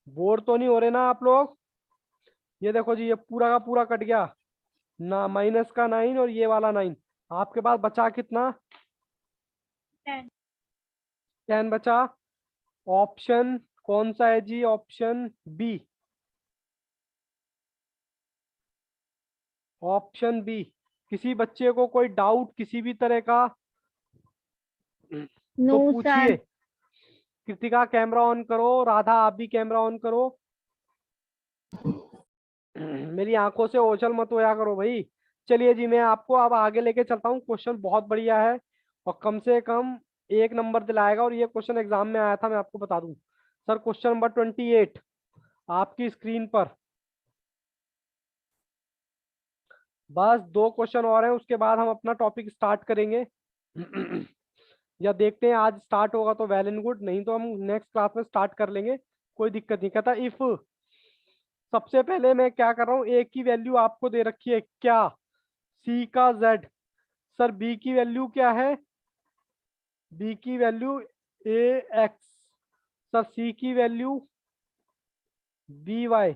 बोर तो नहीं हो रहे ना आप लोग, ये देखो जी ये पूरा का पूरा कट गया ना, माइनस का 9 और ये वाला 9, आपके पास बचा कितना,
10।
10 बचा। ऑप्शन कौन सा है जी, ऑप्शन बी, ऑप्शन बी। किसी बच्चे को कोई डाउट किसी भी तरह का तो
नो
पूछिए।
सर।
कृतिका कैमरा ऑन करो, राधा आप भी कैमरा ऑन करो। मेरी आंखों से ओझल मत होया करो भाई। चलिए जी मैं आपको अब आगे लेके चलता हूँ, क्वेश्चन बहुत बढ़िया है और कम से कम 1 नंबर दिलाएगा, और ये क्वेश्चन एग्जाम में आया था मैं आपको बता दूं। सर क्वेश्चन नंबर 28 आपकी स्क्रीन पर, बस 2 क्वेश्चन और हैं, उसके बाद हम अपना टॉपिक स्टार्ट करेंगे। या देखते हैं आज स्टार्ट होगा तो वेल एंड गुड, नहीं तो हम नेक्स्ट क्लास में स्टार्ट कर लेंगे, कोई दिक्कत नहीं। कहता इफ, सबसे पहले मैं क्या कर रहा हूँ, ए की वैल्यू आपको दे रखी है क्या, सी का जेड। सर बी की वैल्यू क्या है, बी की वैल्यू ए एक्स, सर सी की वैल्यू बी वाई।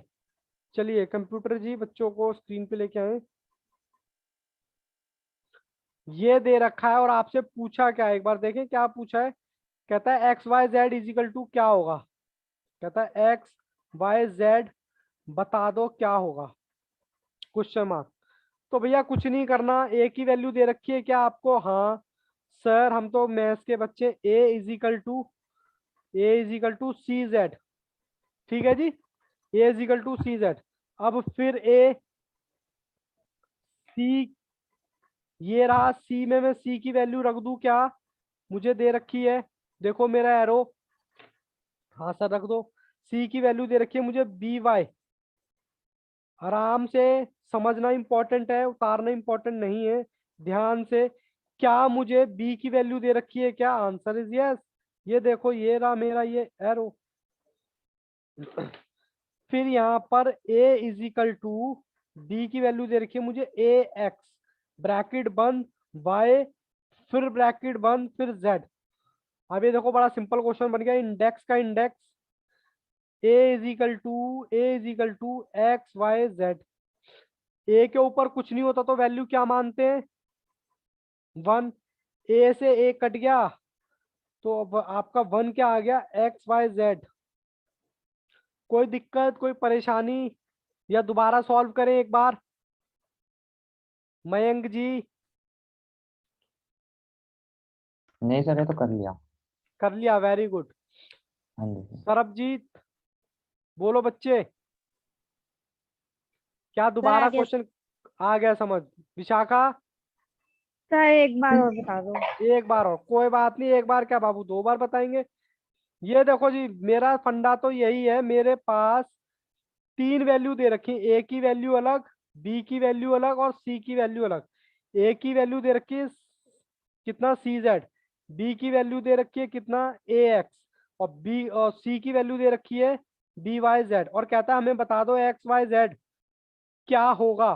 चलिए कंप्यूटर जी बच्चों को स्क्रीन पे लेके आए, ये दे रखा है और आपसे पूछा क्या है, एक बार देखें क्या पूछा है। कहता है x y z is equal to क्या होगा, कहता है एक्स वाई जेड बता दो क्या होगा, क्वेश्चन मार्क। तो भैया कुछ नहीं करना, ए की वैल्यू दे रखी है क्या आपको? हाँ सर, हम तो मैथ्स के बच्चे। A is equal to c z, ठीक है जी, a is equal to c z. अब फिर ए सी, ये रहा सी में, मैं सी की वैल्यू रख दूं क्या? मुझे दे रखी है, देखो मेरा एरो, हाँ सर रख दो। सी की वैल्यू दे रखी है मुझे बी वाई। आराम से समझना इंपॉर्टेंट है, उतारना इंपॉर्टेंट नहीं है, ध्यान से। क्या मुझे बी की वैल्यू दे रखी है क्या? Answer is yes. ये देखो ये रहा मेरा ये एरो। फिर यहाँ पर ए इज इक्वल टू डी की वैल्यू दे रखी है मुझे ए एक्स, ब्रैकेट बंद, वाई, फिर ब्रैकेट बंद, फिर जेड। अब ये देखो बड़ा सिंपल क्वेश्चन बन गया, इंडेक्स का index. A is equal to x y z. A के ऊपर कुछ नहीं होता तो वैल्यू क्या मानते हैं? 1। ए से ए कट गया तो अब आपका 1 क्या आ गया? X y z. कोई दिक्कत, कोई परेशानी, या दोबारा सॉल्व करें एक बार? मयंक जी
नहीं सर, ये तो कर लिया।
कर लिया, वेरी गुड।
हाँ जी।
सरबजीत बोलो बच्चे, क्या
सर
दोबारा
आ गया।
क्वेश्चन आ गया समझ? विशाखा
सर एक बार और बता दो।
एक बार और, कोई बात नहीं, एक बार क्या बाबू, 2 बार बताएंगे। ये देखो जी, मेरा फंडा तो यही है, मेरे पास 3 वैल्यू दे रखी है, ए की वैल्यू अलग, बी की वैल्यू अलग और सी की वैल्यू अलग। ए की वैल्यू दे रखी है कितना? सी जेड। बी की वैल्यू दे रखी है कितना? ए एक्स। और बी और सी की वैल्यू दे रखी है बी वाई जेड, और कहता है हमें बता दो एक्स वाई जेड क्या होगा।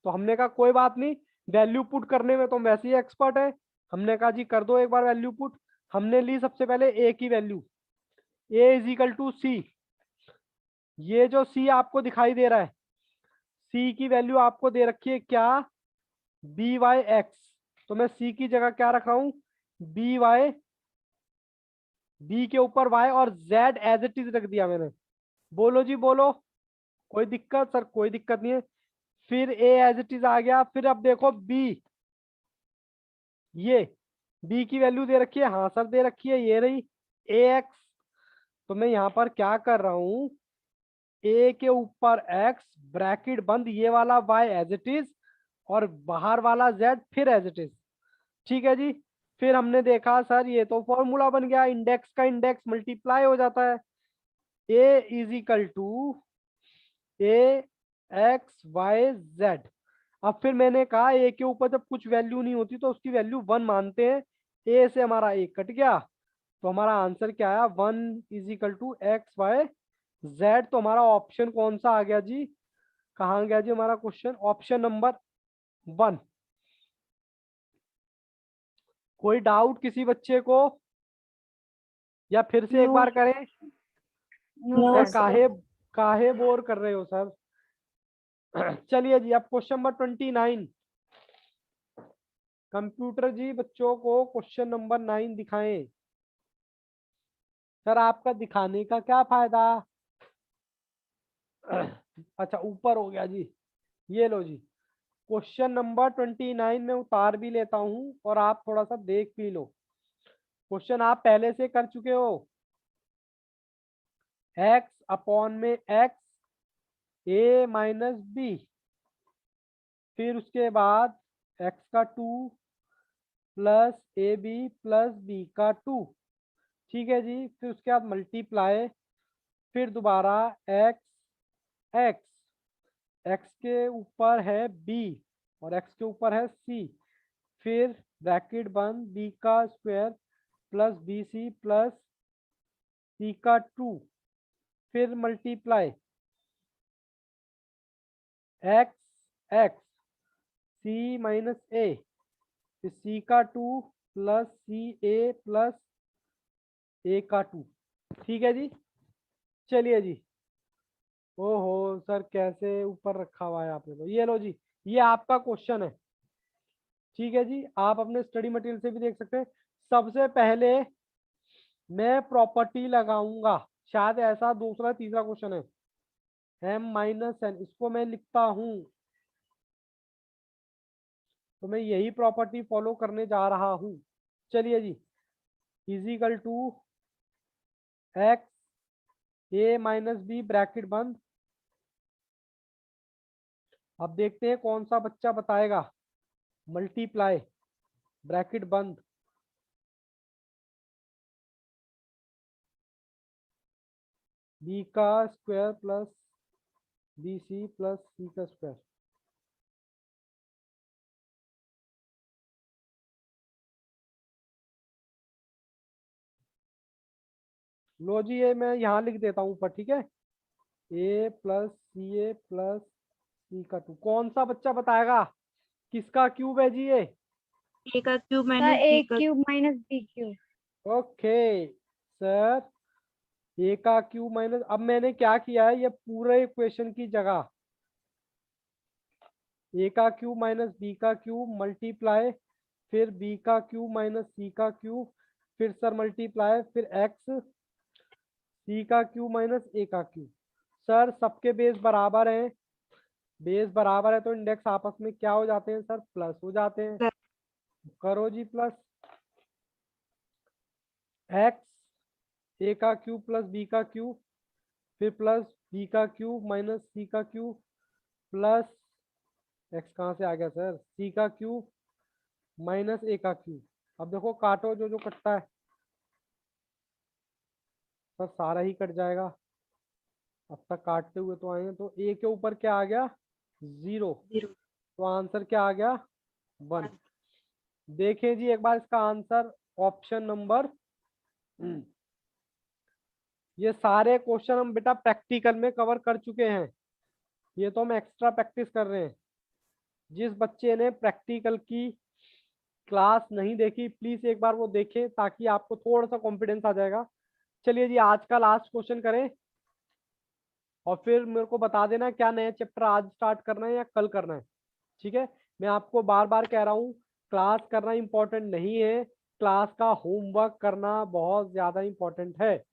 तो हमने कहा कोई बात नहीं, वैल्यू पुट करने में तो हम वैसे ही एक्सपर्ट है। हमने कहा जी कर दो एक बार वैल्यू पुट। हमने ली सबसे पहले ए की value, a is equal to c. ये जो सी आपको दिखाई दे रहा है, सी की वैल्यू आपको दे रखी है क्या? B y x. तो मैं सी की जगह क्या रख रहा हूं? बी वाई, बी के ऊपर वाई और जेड एज इट इज रख दिया मैंने। बोलो जी बोलो, कोई दिक्कत? सर कोई दिक्कत नहीं है। फिर ए एज इट इज आ गया। फिर अब देखो बी, ये बी की वैल्यू दे रखी है, हाँ सर दे रखी है, ये रही ए एक्स। तो मैं यहाँ पर क्या कर रहा हूँ? ए के ऊपर एक्स, ब्रैकेट बंद, ये वाला वाई एज इट इज, और बाहर वाला जेड फिर एज इट इज, ठीक है जी। फिर हमने देखा सर ये तो फॉर्मूला बन गया, इंडेक्स का इंडेक्स मल्टीप्लाई हो जाता है। A is equal to a x y z. अब फिर मैंने कहा ए के ऊपर जब कुछ वैल्यू नहीं होती तो उसकी वैल्यू 1 मानते हैं। ए से हमारा ए कट गया, तो हमारा आंसर क्या आया? 1 is equal to x y z. तो हमारा ऑप्शन कौन सा आ गया जी? कहाँ गया जी हमारा क्वेश्चन? Option number 1। कोई डाउट किसी बच्चे को, या फिर से एक
नो
बार करें?
No
sir
sir.
काहे काहे बोर कर रहे हो सर? चलिए जी, अब क्वेश्चन नंबर 29। कंप्यूटर जी बच्चों को क्वेश्चन नंबर 9 दिखाएं। सर आपका दिखाने का क्या फायदा? अच्छा ऊपर हो गया जी, ये लो जी। क्वेश्चन नंबर 29 में उतार भी लेता हूं और आप थोड़ा सा देख भी लो। क्वेश्चन आप पहले से कर चुके हो। एक्स अपॉन में एक्स ए माइनस बी, फिर उसके बाद एक्स का 2 plus a b plus b का 2, ठीक है जी। फिर उसके बाद मल्टीप्लाई, फिर दोबारा एक्स एक्स, एक्स के ऊपर है बी और एक्स के ऊपर है सी, फिर ब्रैकेट बंद, बी का square plus B C plus सी का 2, फिर multiply x x C minus A, फिर सी का 2 प्लस सी ए प्लस ए का 2, ठीक है जी। चलिए जी, ओहो सर कैसे ऊपर रखा हुआ है आपने, तो ये लो जी, ये आपका क्वेश्चन है, ठीक है जी। आप अपने स्टडी मटेरियल से भी देख सकते हैं। सबसे पहले मैं प्रॉपर्टी लगाऊंगा, शायद ऐसा दूसरा तीसरा क्वेश्चन है। m माइनस n, इसको मैं लिखता हूं तो मैं यही प्रॉपर्टी फॉलो करने जा रहा हूं। चलिए जी, is equal to x a minus b bracket बंद। अब देखते हैं कौन सा बच्चा बताएगा। मल्टीप्लाई ब्रैकेट बंद, बी का square plus B C plus सी का स्क्वायर। लो जी, ये मैं यहाँ लिख देता हूँ ऊपर, ठीक है। ए प्लस सी ए प्लस सी का 2। कौन सा बच्चा बताएगा किसका क्यूब है जी ये?
ए का cube
sir
minus
a
b का
cube minus b cube.
Okay sir, a का क्यूब माइनस, अब मैंने क्या किया है, ये पूरे इक्वेशन की जगह ए का क्यूब माइनस बी का क्यूब मल्टीप्लाई, फिर बी का क्यूब माइनस सी का क्यूब, फिर सर मल्टीप्लाई, फिर एक्स सी का क्यूब माइनस ए का क्यूब। सर सबके बेस बराबर हैं, बेस बराबर है तो इंडेक्स आपस में क्या हो जाते हैं सर? प्लस हो जाते हैं।
प्लस।
करो जी प्लस, एक्स ए का क्यूब प्लस बी का क्यूब, फिर प्लस बी का क्यूब माइनस सी का क्यूब, प्लस एक्स कहाँ से आ गया सर? सी का क्यूब माइनस ए का क्यूब। अब देखो काटो, जो जो कटता है सर सारा ही कट जाएगा। अब तक काटते हुए तो आए हैं, तो ए के ऊपर क्या आ गया? 0।
0
तो आंसर क्या आ गया? 1। देखें जी एक बार इसका आंसर, ऑप्शन नंबर ये सारे क्वेश्चन हम बेटा प्रैक्टिकल में कवर कर चुके हैं, ये तो हम एक्स्ट्रा प्रैक्टिस कर रहे हैं। जिस बच्चे ने प्रैक्टिकल की क्लास नहीं देखी प्लीज एक बार वो देखें, ताकि आपको थोड़ा सा कॉन्फिडेंस आ जाएगा। चलिए जी, आज का लास्ट क्वेश्चन करें और फिर मेरे को बता देना क्या नया चैप्टर आज स्टार्ट करना है या कल करना है, ठीक है। मैं आपको बार बार कह रहा हूँ, क्लास करना इंपॉर्टेंट नहीं है, क्लास का होमवर्क करना बहुत ज्यादा इंपॉर्टेंट है।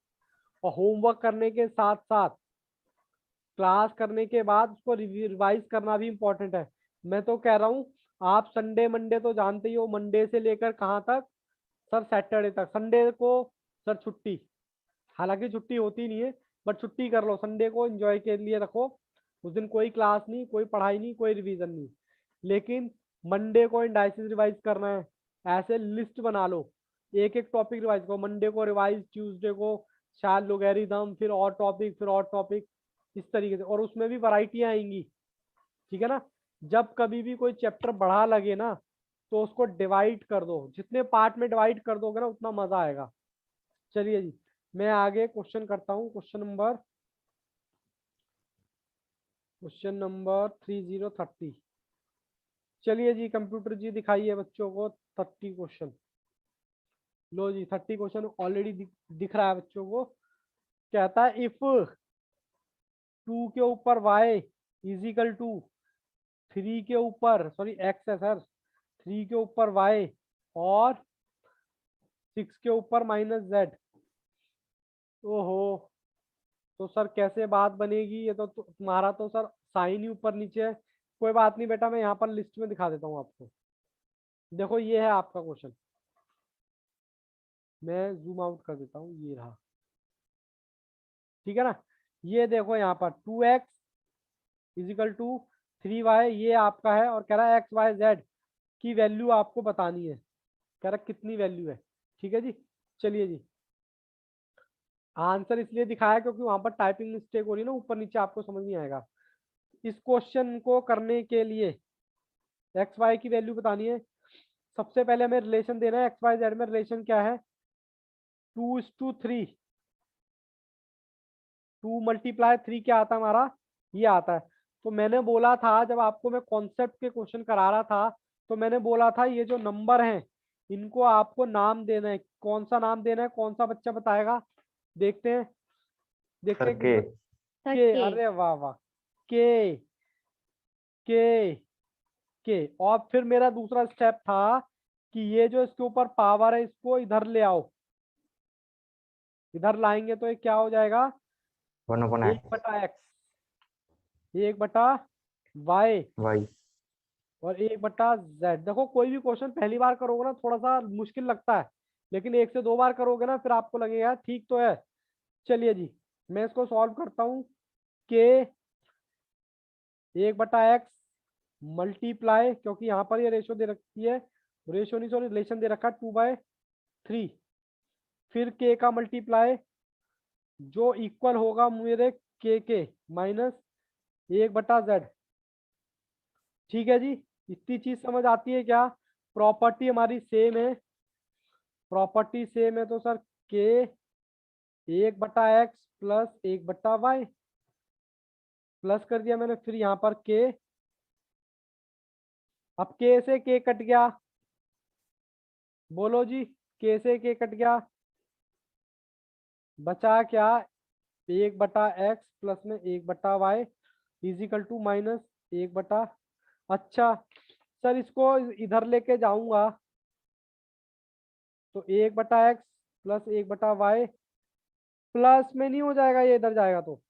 और होमवर्क करने के साथ साथ क्लास करने के बाद उसको रिवाइज करना भी इम्पोर्टेंट है। मैं तो कह रहा हूँ, आप संडे मंडे तो जानते ही हो, मंडे से लेकर कहाँ तक सर? सैटरडे तक। संडे को सर छुट्टी, हालांकि छुट्टी होती नहीं है, बट छुट्टी कर लो, संडे को एंजॉय के लिए रखो। उस दिन कोई क्लास नहीं, कोई पढ़ाई नहीं, कोई रिवीजन नहीं। लेकिन मंडे को इंडाइसिस रिवाइज करना है, ऐसे लिस्ट बना लो, एक एक टॉपिक रिवाइज करो। मंडे को रिवाइज, ट्यूसडे को शायद लोगैरिथम, फिर और टॉपिक, फिर और टॉपिक, इस तरीके से। और उसमें भी वैरायटियां आएंगी, ठीक है ना। जब कभी भी कोई चैप्टर बढ़ा लगे ना, तो उसको डिवाइड कर दो, जितने पार्ट में डिवाइड कर दोगे ना उतना मजा आएगा। चलिए जी, मैं आगे क्वेश्चन करता हूँ। Question number 3030। चलिए जी, कंप्यूटर जी दिखाइए बच्चों को 30 क्वेश्चन। लो जी, 30 क्वेश्चन ऑलरेडी दिख रहा है बच्चों को। कहता है इफ 2 के ऊपर y इजिकल टू 3 के ऊपर, सॉरी x है सर, 3 के ऊपर y और 6 के ऊपर माइनस z। ओहो, तो सर कैसे बात बनेगी? ये तो तुम्हारा तो सर साइन ही ऊपर नीचे है। कोई बात नहीं बेटा, मैं यहाँ पर लिस्ट में दिखा देता हूँ आपको। देखो ये है आपका क्वेश्चन, मैं जूम आउट कर देता हूँ, ये रहा, ठीक है ना। ये देखो यहाँ पर 2x इजिकल टू 3y, ये आपका है, और कह रहा है एक्स वाई जेड की वैल्यू आपको बतानी है। कह रहा है कितनी वैल्यू है, ठीक है जी। चलिए जी, आंसर इसलिए दिखाया क्योंकि वहां पर टाइपिंग मिस्टेक हो रही है ना, ऊपर नीचे आपको समझ नहीं आएगा। इस क्वेश्चन को करने के लिए एक्स वाई की वैल्यू बतानी है। सबसे पहले हमें रिलेशन देना है, एक्स वाई जेड में रिलेशन क्या है? 2:3। 2 मल्टीप्लाई 3 क्या आता है हमारा? ये आता है। तो मैंने बोला था, जब आपको मैं कॉन्सेप्ट के क्वेश्चन करा रहा था, तो मैंने बोला था ये जो नंबर हैं इनको आपको नाम देना है। कौन सा नाम देना है? कौन सा बच्चा बताएगा? देखते हैं, देखते
सर
हैं
के।
सर
के,
के।
अरे वाह वाह, के के के। और फिर मेरा दूसरा स्टेप था कि ये जो इसके ऊपर पावर है इसको इधर ले आओ, इधर लाएंगे तो ये क्या हो जाएगा?
1/x।
1/x। 1 बटा y
वाई।
और 1 बटा z। देखो कोई भी क्वेश्चन पहली बार करोगे ना थोड़ा सा मुश्किल लगता है, लेकिन 1 से 2 बार करोगे ना फिर आपको लगेगा ठीक तो है। चलिए जी मैं इसको सॉल्व करता हूँ। के 1 बटा x मल्टीप्लाई, क्योंकि यहाँ पर ये रेशो दे रखी है, रेशो नहीं सॉरी रिलेशन दे रखा है 2/3, फिर k का मल्टीप्लाई जो इक्वल होगा मेरे के माइनस 1 बटा z। ठीक है जी, इतनी चीज समझ आती है क्या? प्रॉपर्टी हमारी सेम है, प्रॉपर्टी सेम है तो सर के 1 बटा x प्लस 1 बटा वाई प्लस कर दिया मैंने, फिर यहाँ पर के, अब के से के कट गया, बोलो जी के से के कट गया, बचा क्या? 1 बटा एक्स प्लस में 1 बटा वाई इजिकल टू माइनस 1 बटा, अच्छा सर इसको इधर लेके जाऊंगा तो 1 बटा एक्स प्लस 1 बटा वाई प्लस में नहीं हो जाएगा, ये इधर जाएगा तो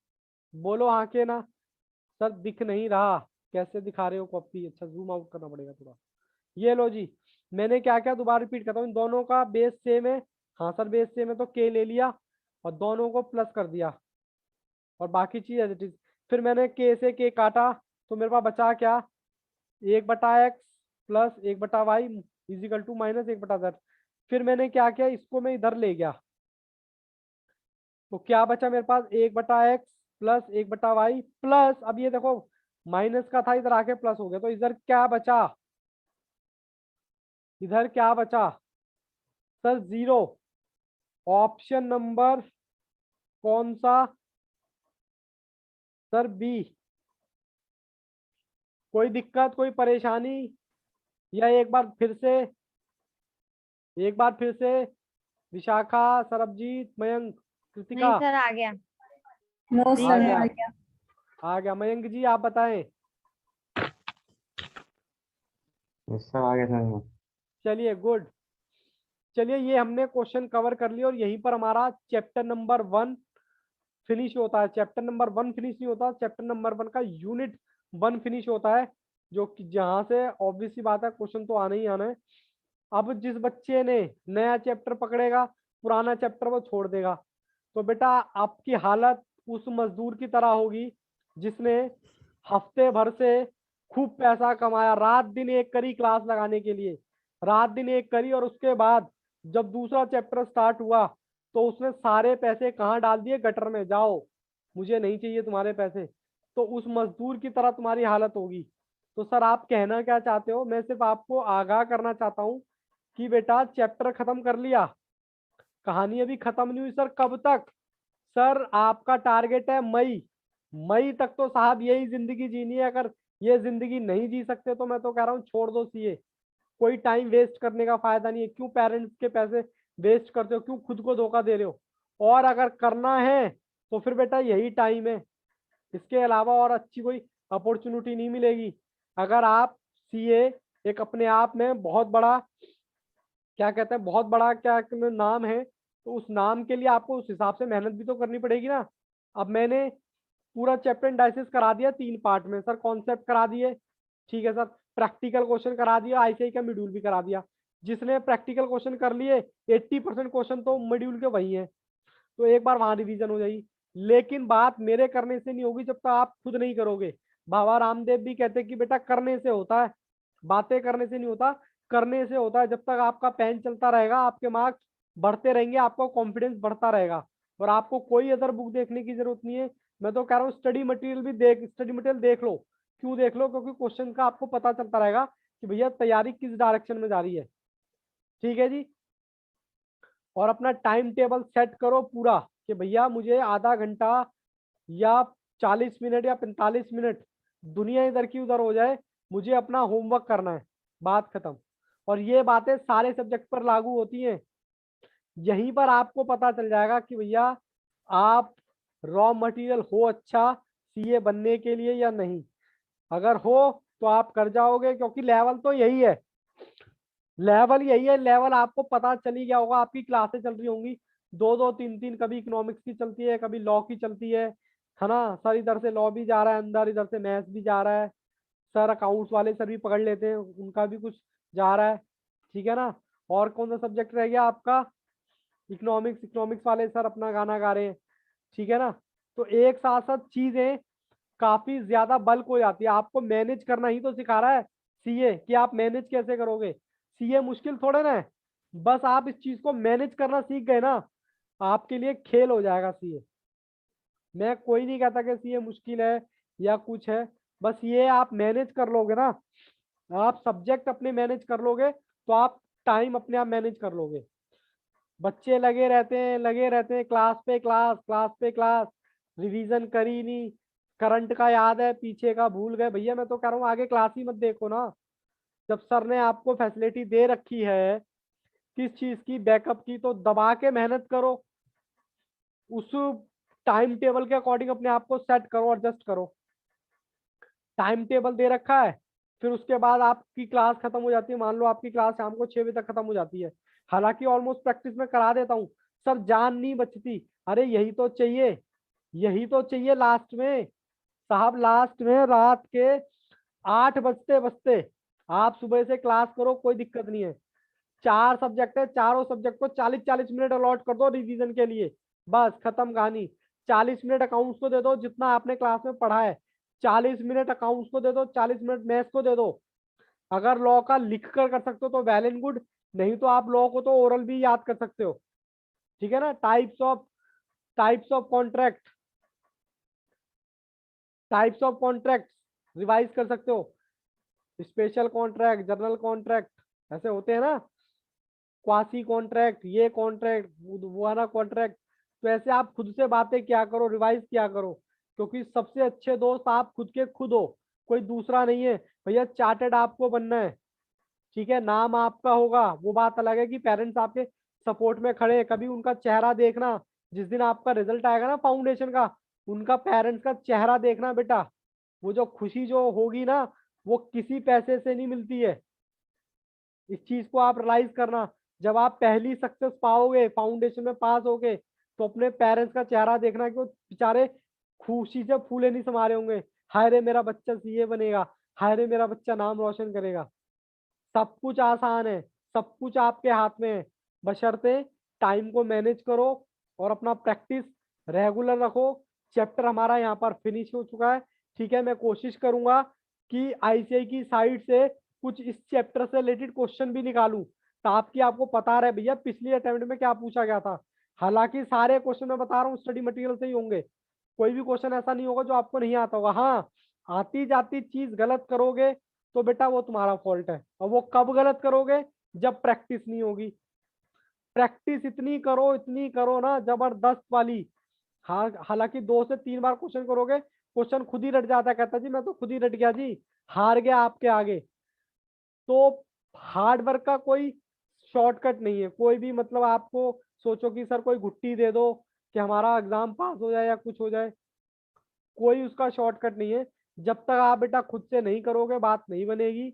बोलो हाँ के ना। सर दिख नहीं रहा, कैसे दिखा रहे हो कॉपी? अच्छा जूम आउट करना पड़ेगा थोड़ा। ये लो जी, मैंने क्या क्या दोबारा रिपीट करता हूँ, इन दोनों का बेस सेम है, हाँ सर बेस सेम है तो के ले लिया और दोनों को प्लस कर दिया और बाकी चीज एज इट इज। फिर मैंने के से के काटा तो मेरे पास बचा क्या? 1 बटा एक्स प्लस 1 बटा वाई इजिकल टू माइनस 1 बटा जेड। फिर मैंने क्या किया, इसको मैं इधर ले गया तो क्या बचा मेरे पास? 1 बटा एक्स प्लस 1 बटा वाई प्लस, अब ये देखो माइनस का था इधर आके प्लस हो गया, तो इधर क्या बचा? इधर क्या बचा सर? 0। ऑप्शन नंबर कौन सा सर? बी। कोई दिक्कत कोई परेशानी? या एक बार फिर से विशाखा, सरबजीत, मयंक, कृतिका?
नहीं सर आ गया।
नो
आ
सर
गया
आ गया।
आ गया। मयंक जी आप बताएं।
यस सर आ गया सर।
चलिए गुड। चलिए ये हमने क्वेश्चन कवर कर लिया और यहीं पर हमारा चैप्टर नंबर 1 फिनिश होता है। चैप्टर नंबर 1 फिनिश नहीं होता, चैप्टर नंबर 1 का यूनिट 1 फिनिश होता है, जो कि जहां से ऑब्वियस सी बात है क्वेश्चन तो आना ही आना है। अब जिस बच्चे ने नया चैप्टर पकड़ेगा पुराना चैप्टर वो छोड़ देगा, तो बेटा आपकी हालत उस मजदूर की तरह होगी जिसने हफ्ते भर से खूब पैसा कमाया, रात दिन एक करी क्लास लगाने के लिए, रात दिन एक करी, और उसके बाद जब दूसरा चैप्टर स्टार्ट हुआ तो उसने सारे पैसे कहाँ डाल दिए? गटर में। जाओ मुझे नहीं चाहिए तुम्हारे पैसे। तो उस मजदूर की तरह तुम्हारी हालत होगी। तो सर आप कहना क्या चाहते हो? मैं सिर्फ आपको आगाह करना चाहता हूँ कि बेटा चैप्टर खत्म कर लिया, कहानी अभी खत्म नहीं हुई। सर कब तक? सर आपका टारगेट है मई, मई तक तो साहब यही जिंदगी जीनी है। अगर ये जिंदगी नहीं जी सकते तो मैं तो कह रहा हूँ छोड़ दो सीए, कोई टाइम वेस्ट करने का फायदा नहीं है। क्यों पेरेंट्स के पैसे वेस्ट करते हो? क्यों खुद को धोखा दे रहे हो? और अगर करना है तो फिर बेटा यही टाइम है, इसके अलावा और अच्छी कोई अपॉर्चुनिटी नहीं मिलेगी। अगर आप सीए एक अपने आप में बहुत बड़ा क्या कहते हैं, बहुत बड़ा क्या नाम है, तो उस नाम के लिए आपको उस हिसाब से मेहनत भी तो करनी पड़ेगी ना। अब मैंने पूरा चैप्टर एनालिसिस करा दिया 3 पार्ट में सर, कॉन्सेप्ट करा दिए, ठीक है सर, प्रैक्टिकल क्वेश्चन करा दिया, आईसीआई का मॉड्यूल भी करा दिया। जिसने प्रैक्टिकल क्वेश्चन कर लिए 80% क्वेश्चन तो मॉड्यूल के वही है, तो एक बार वहां रिवीजन हो जाएगी। लेकिन बात मेरे करने से नहीं होगी जब तक आप खुद नहीं करोगे। बाबा रामदेव भी कहते हैं कि बेटा करने से होता है, बातें करने से नहीं होता, करने से होता है। जब तक आपका पेन चलता रहेगा आपके मार्क्स बढ़ते रहेंगे, आपका कॉन्फिडेंस बढ़ता रहेगा, और आपको कोई अदर बुक देखने की जरूरत नहीं है। मैं तो कह रहा हूँ स्टडी मटेरियल देख लो। क्यों देख लो? क्योंकि क्वेश्चन का आपको पता चलता रहेगा कि भैया तैयारी किस डायरेक्शन में जा रही है। ठीक है जी, और अपना टाइम टेबल सेट करो पूरा कि भैया मुझे आधा घंटा या 40 मिनट या 45 मिनट दुनिया इधर की उधर हो जाए, मुझे अपना होमवर्क करना है, बात खत्म। और ये बातें सारे सब्जेक्ट पर लागू होती हैं। यहीं पर आपको पता चल जाएगा कि भैया आप रॉ मटेरियल हो अच्छा सीए बनने के लिए या नहीं। अगर हो तो आप कर जाओगे, क्योंकि लेवल तो यही है, लेवल यही है। लेवल आपको पता चल ही गया होगा, आपकी क्लासेस चल रही होंगी 2-2 3-3, कभी इकोनॉमिक्स की चलती है, कभी लॉ की चलती है, है ना। सर इधर से लॉ भी जा रहा है अंदर, इधर से मैथ्स भी जा रहा है, सर अकाउंट्स वाले सर भी पकड़ लेते हैं, उनका भी कुछ जा रहा है, ठीक है ना। और कौन सा सब्जेक्ट रह गया आपका, इकोनॉमिक्स, इकोनॉमिक्स वाले सर अपना गाना गा रहे हैं, ठीक है ना। तो एक साथ साथ चीजें काफी ज्यादा बल्क हो जाती है। आपको मैनेज करना ही तो सिखा रहा है सीए, कि आप मैनेज कैसे करोगे। सीए मुश्किल थोड़े ना है, बस आप इस चीज को मैनेज करना सीख गए ना, आपके लिए खेल हो जाएगा सीए। मैं कोई नहीं कहता कि सीए मुश्किल है या कुछ है, बस ये आप मैनेज कर लोगे ना, आप सब्जेक्ट अपने मैनेज कर लोगे तो आप टाइम अपने आप मैनेज कर लोगे। बच्चे लगे रहते हैं क्लास पे क्लास, क्लास पे क्लास, रिवीजन करी नहीं, करंट का याद है पीछे का भूल गए। भैया मैं तो कह रहा हूँ आगे क्लास ही मत देखो ना। जब सर ने आपको फैसिलिटी दे रखी है किस चीज की, बैकअप की, तो दबा के मेहनत करो, उस टाइम टेबल के अकॉर्डिंग अपने आप को सेट करो, एडजस्ट करो। टाइम टेबल दे रखा है, फिर उसके बाद आपकी क्लास खत्म हो जाती है, मान लो आपकी क्लास शाम को 6 बजे तक खत्म हो जाती है, हालांकि ऑलमोस्ट प्रैक्टिस में करा देता हूँ, सर जान नहीं बचती। अरे यही तो चाहिए, यही तो चाहिए लास्ट में। साहब लास्ट में रात के 8 बजते बजते आप सुबह से क्लास करो, कोई दिक्कत नहीं है। 4 सब्जेक्ट है, चारों सब्जेक्ट को 40-40 मिनट अलॉट कर दो रिवीजन के लिए, बस खत्म कहानी। 40 मिनट अकाउंट्स को दे दो जितना आपने क्लास में पढ़ा है, 40 मिनट अकाउंट्स को दे दो, 40 मिनट मैथ्स को दे दो। अगर लॉ का लिख कर सकते हो तो वेल एंड गुड, नहीं तो आप लॉ को तो ओरल भी याद कर सकते हो, ठीक है ना। Types of contract, types of contract revise कर सकते हो। स्पेशल कॉन्ट्रैक्ट, जनरल कॉन्ट्रैक्ट, ऐसे होते हैं ना, क्वासी कॉन्ट्रैक्ट, ये कॉन्ट्रैक्ट, वो वाला कॉन्ट्रैक्ट। तो ऐसे आप खुद से बातें क्या करो, रिवाइज किया करो, क्योंकि सबसे अच्छे दोस्त आप खुद के खुद हो, कोई दूसरा नहीं है। भैया चार्टेड आपको बनना है, ठीक है, नाम आपका होगा, वो बात अलग है कि पेरेंट्स आपके सपोर्ट में खड़े हैं। कभी उनका चेहरा देखना, जिस दिन आपका रिजल्ट आएगा ना फाउंडेशन का, उनका पेरेंट्स का चेहरा देखना बेटा, वो जो खुशी जो होगी ना, वो किसी पैसे से नहीं मिलती है। इस चीज को आप रियलाइज करना। जब आप पहली सक्सेस पाओगे, फाउंडेशन में पास होगे, तो अपने पेरेंट्स का चेहरा देखना कि वो बेचारे खुशी से फूले नहीं समा रहे होंगे, हाय रे मेरा बच्चा सीए बनेगा, हाय रे मेरा बच्चा नाम रोशन करेगा। सब कुछ आसान है, सब कुछ आपके हाथ में है, बशर्ते टाइम को मैनेज करो और अपना प्रैक्टिस रेगुलर रखो। चैप्टर हमारा यहाँ पर फिनिश हो चुका है, ठीक है। मैं कोशिश करूंगा कि आईसीआई की साइड से कुछ इस चैप्टर से रिलेटेड क्वेश्चन भी निकालूं, ताकि आपको पता रहे भैया पिछली अटेम्प्ट में क्या पूछा गया था। हालांकि सारे क्वेश्चन मैं बता रहा हूँ स्टडी मटेरियल से ही होंगे, कोई भी क्वेश्चन ऐसा नहीं होगा जो आपको नहीं आता होगा। हाँ, आती जाती चीज गलत करोगे तो बेटा वो तुम्हारा फॉल्ट है, और वो कब गलत करोगे, जब प्रैक्टिस नहीं होगी। प्रैक्टिस इतनी करो ना जबरदस्त वाली। हाँ, हालांकि 2 से 3 बार क्वेश्चन करोगे, क्वेश्चन खुद ही रट जाता है, कहता जी मैं तो खुद ही रट गया जी, हार गया आपके आगे। तो हार्ड वर्क का कोई शॉर्टकट नहीं है, कोई भी मतलब आपको सोचो कि सर कोई घुट्टी दे दो कि हमारा एग्जाम पास हो जाए या कुछ हो जाए, कोई उसका शॉर्टकट नहीं है। जब तक आप बेटा खुद से नहीं करोगे बात नहीं बनेगी।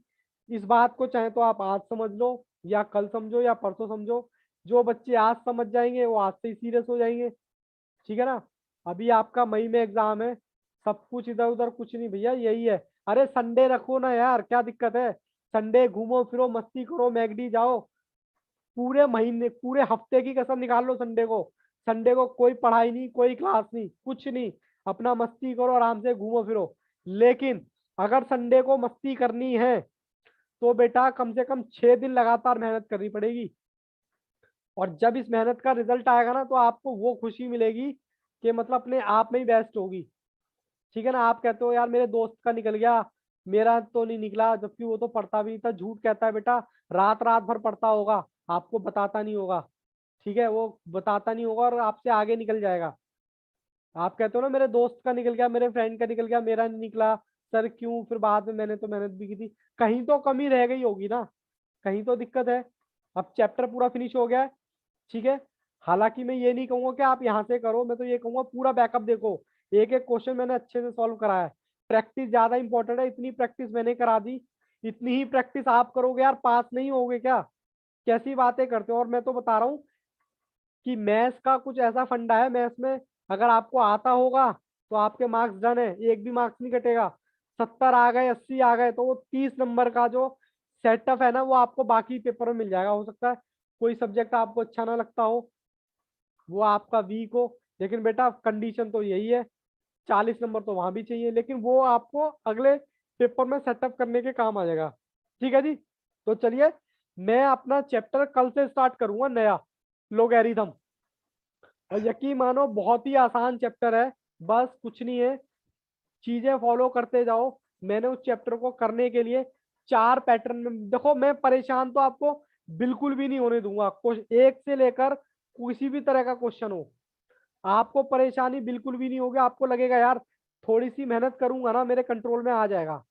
इस बात को चाहे तो आप आज समझ लो या कल समझो या परसों समझो, जो बच्चे आज समझ जाएंगे वो आज से ही सीरियस हो जाएंगे, ठीक है ना। अभी आपका मई में एग्जाम है, सब कुछ इधर उधर कुछ नहीं भैया, यही है। अरे संडे रखो ना यार, क्या दिक्कत है, संडे घूमो फिरो मस्ती करो, मैगडी जाओ, पूरे महीने पूरे हफ्ते की कसम निकाल लो संडे को। संडे को कोई पढ़ाई नहीं, कोई क्लास नहीं, कुछ नहीं, अपना मस्ती करो, आराम से घूमो फिरो। लेकिन अगर संडे को मस्ती करनी है तो बेटा कम से कम 6 दिन लगातार मेहनत करनी पड़ेगी। और जब इस मेहनत का रिजल्ट आएगा ना, तो आपको वो खुशी मिलेगी कि मतलब अपने आप में ही बेस्ट होगी, ठीक है ना। आप कहते हो यार मेरे दोस्त का निकल गया, मेरा तो नहीं निकला, जबकि वो तो पढ़ता भी नहीं था, झूठ कहता है बेटा, रात रात भर पढ़ता होगा, आपको बताता नहीं होगा, ठीक है, वो बताता नहीं होगा और आपसे आगे निकल जाएगा। आप कहते हो ना मेरे दोस्त का निकल गया, मेरे फ्रेंड का निकल गया, मेरा नहीं निकला, सर क्यों, फिर बाद में मैंने तो मेहनत भी की थी, कहीं तो कमी रह गई होगी ना, कहीं तो दिक्कत है। अब चैप्टर पूरा फिनिश हो गया है, ठीक है। हालांकि मैं ये नहीं कहूंगा कि आप यहाँ से करो, मैं तो ये कहूंगा पूरा बैकअप देखो, एक एक क्वेश्चन मैंने अच्छे से सॉल्व करा है। प्रैक्टिस ज्यादा इंपॉर्टेंट है, इतनी प्रैक्टिस मैंने करा दी, इतनी ही प्रैक्टिस आप करोगे यार, पास नहीं होगे क्या, कैसी बातें करते हो। और मैं तो बता रहा हूँ कि मैथ्स का कुछ ऐसा फंडा है, मैथ्स में अगर आपको आता होगा तो आपके मार्क्स डन है, एक भी मार्क्स नहीं कटेगा। 70 आ गए, 80 आ गए, तो वो 30 नंबर का जो सेटअप है ना वो आपको बाकी पेपर में मिल जाएगा। हो सकता है कोई सब्जेक्ट आपको अच्छा ना लगता हो, वो आपका वीक हो, लेकिन बेटा कंडीशन तो यही है, 40 नंबर तो वहां भी चाहिए, लेकिन वो आपको अगले पेपर में सेटअप करने के काम आ जाएगा। ठीक है जी। तो चलिए मैं अपना चैप्टर कल से स्टार्ट करूंगा नया, लोगैरिथम। और यकीन मानो बहुत ही आसान चैप्टर है, बस कुछ नहीं है, चीजें फॉलो करते जाओ। मैंने उस चैप्टर को करने के लिए 4 पैटर्न में, देखो मैं परेशान तो आपको बिल्कुल भी नहीं होने दूंगा। एक से लेकर किसी भी तरह का क्वेश्चन हो, आपको परेशानी बिल्कुल भी नहीं होगी। आपको लगेगा यार थोड़ी सी मेहनत करूंगा ना मेरे कंट्रोल में आ जाएगा,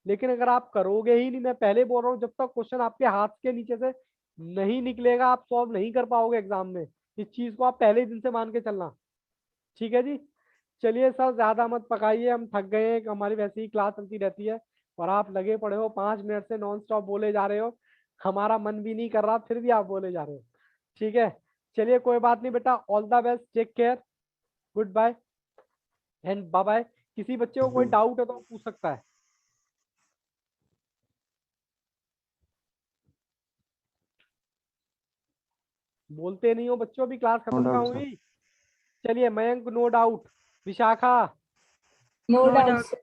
लेकिन अगर आप करोगे ही नहीं, मैं पहले बोल रहा हूँ, जब तक क्वेश्चन आपके हाथ के नीचे से नहीं निकलेगा आप सॉल्व नहीं कर पाओगे एग्जाम में। इस चीज को आप पहले ही दिन से मान के चलना। ठीक है जी। चलिए सर ज्यादा मत पकाइए, हम थक गए हैं, हमारी वैसे ही क्लास चलती रहती है और आप लगे पड़े हो 5 मिनट से नॉन स्टॉप बोले जा रहे हो, हमारा मन भी नहीं कर रहा फिर भी आप बोले जा रहे हो। ठीक है, चलिए कोई बात नहीं बेटा, all the best, take care, good bye and bye bye. किसी बच्चे को कोई डाउट है तो पूछ सकता है। बोलते नहीं हो बच्चों, भी क्लास
नो
खत्म कहाँ
डाउट सर।
हुई। चलिए Mayank no doubt, Vishakha
no
no
doubt
doubt.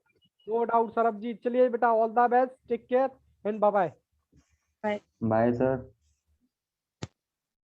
No doubt, Sarabjit. चलिए बेटा all the best, take care and bye bye.
Sir.
Bye sir.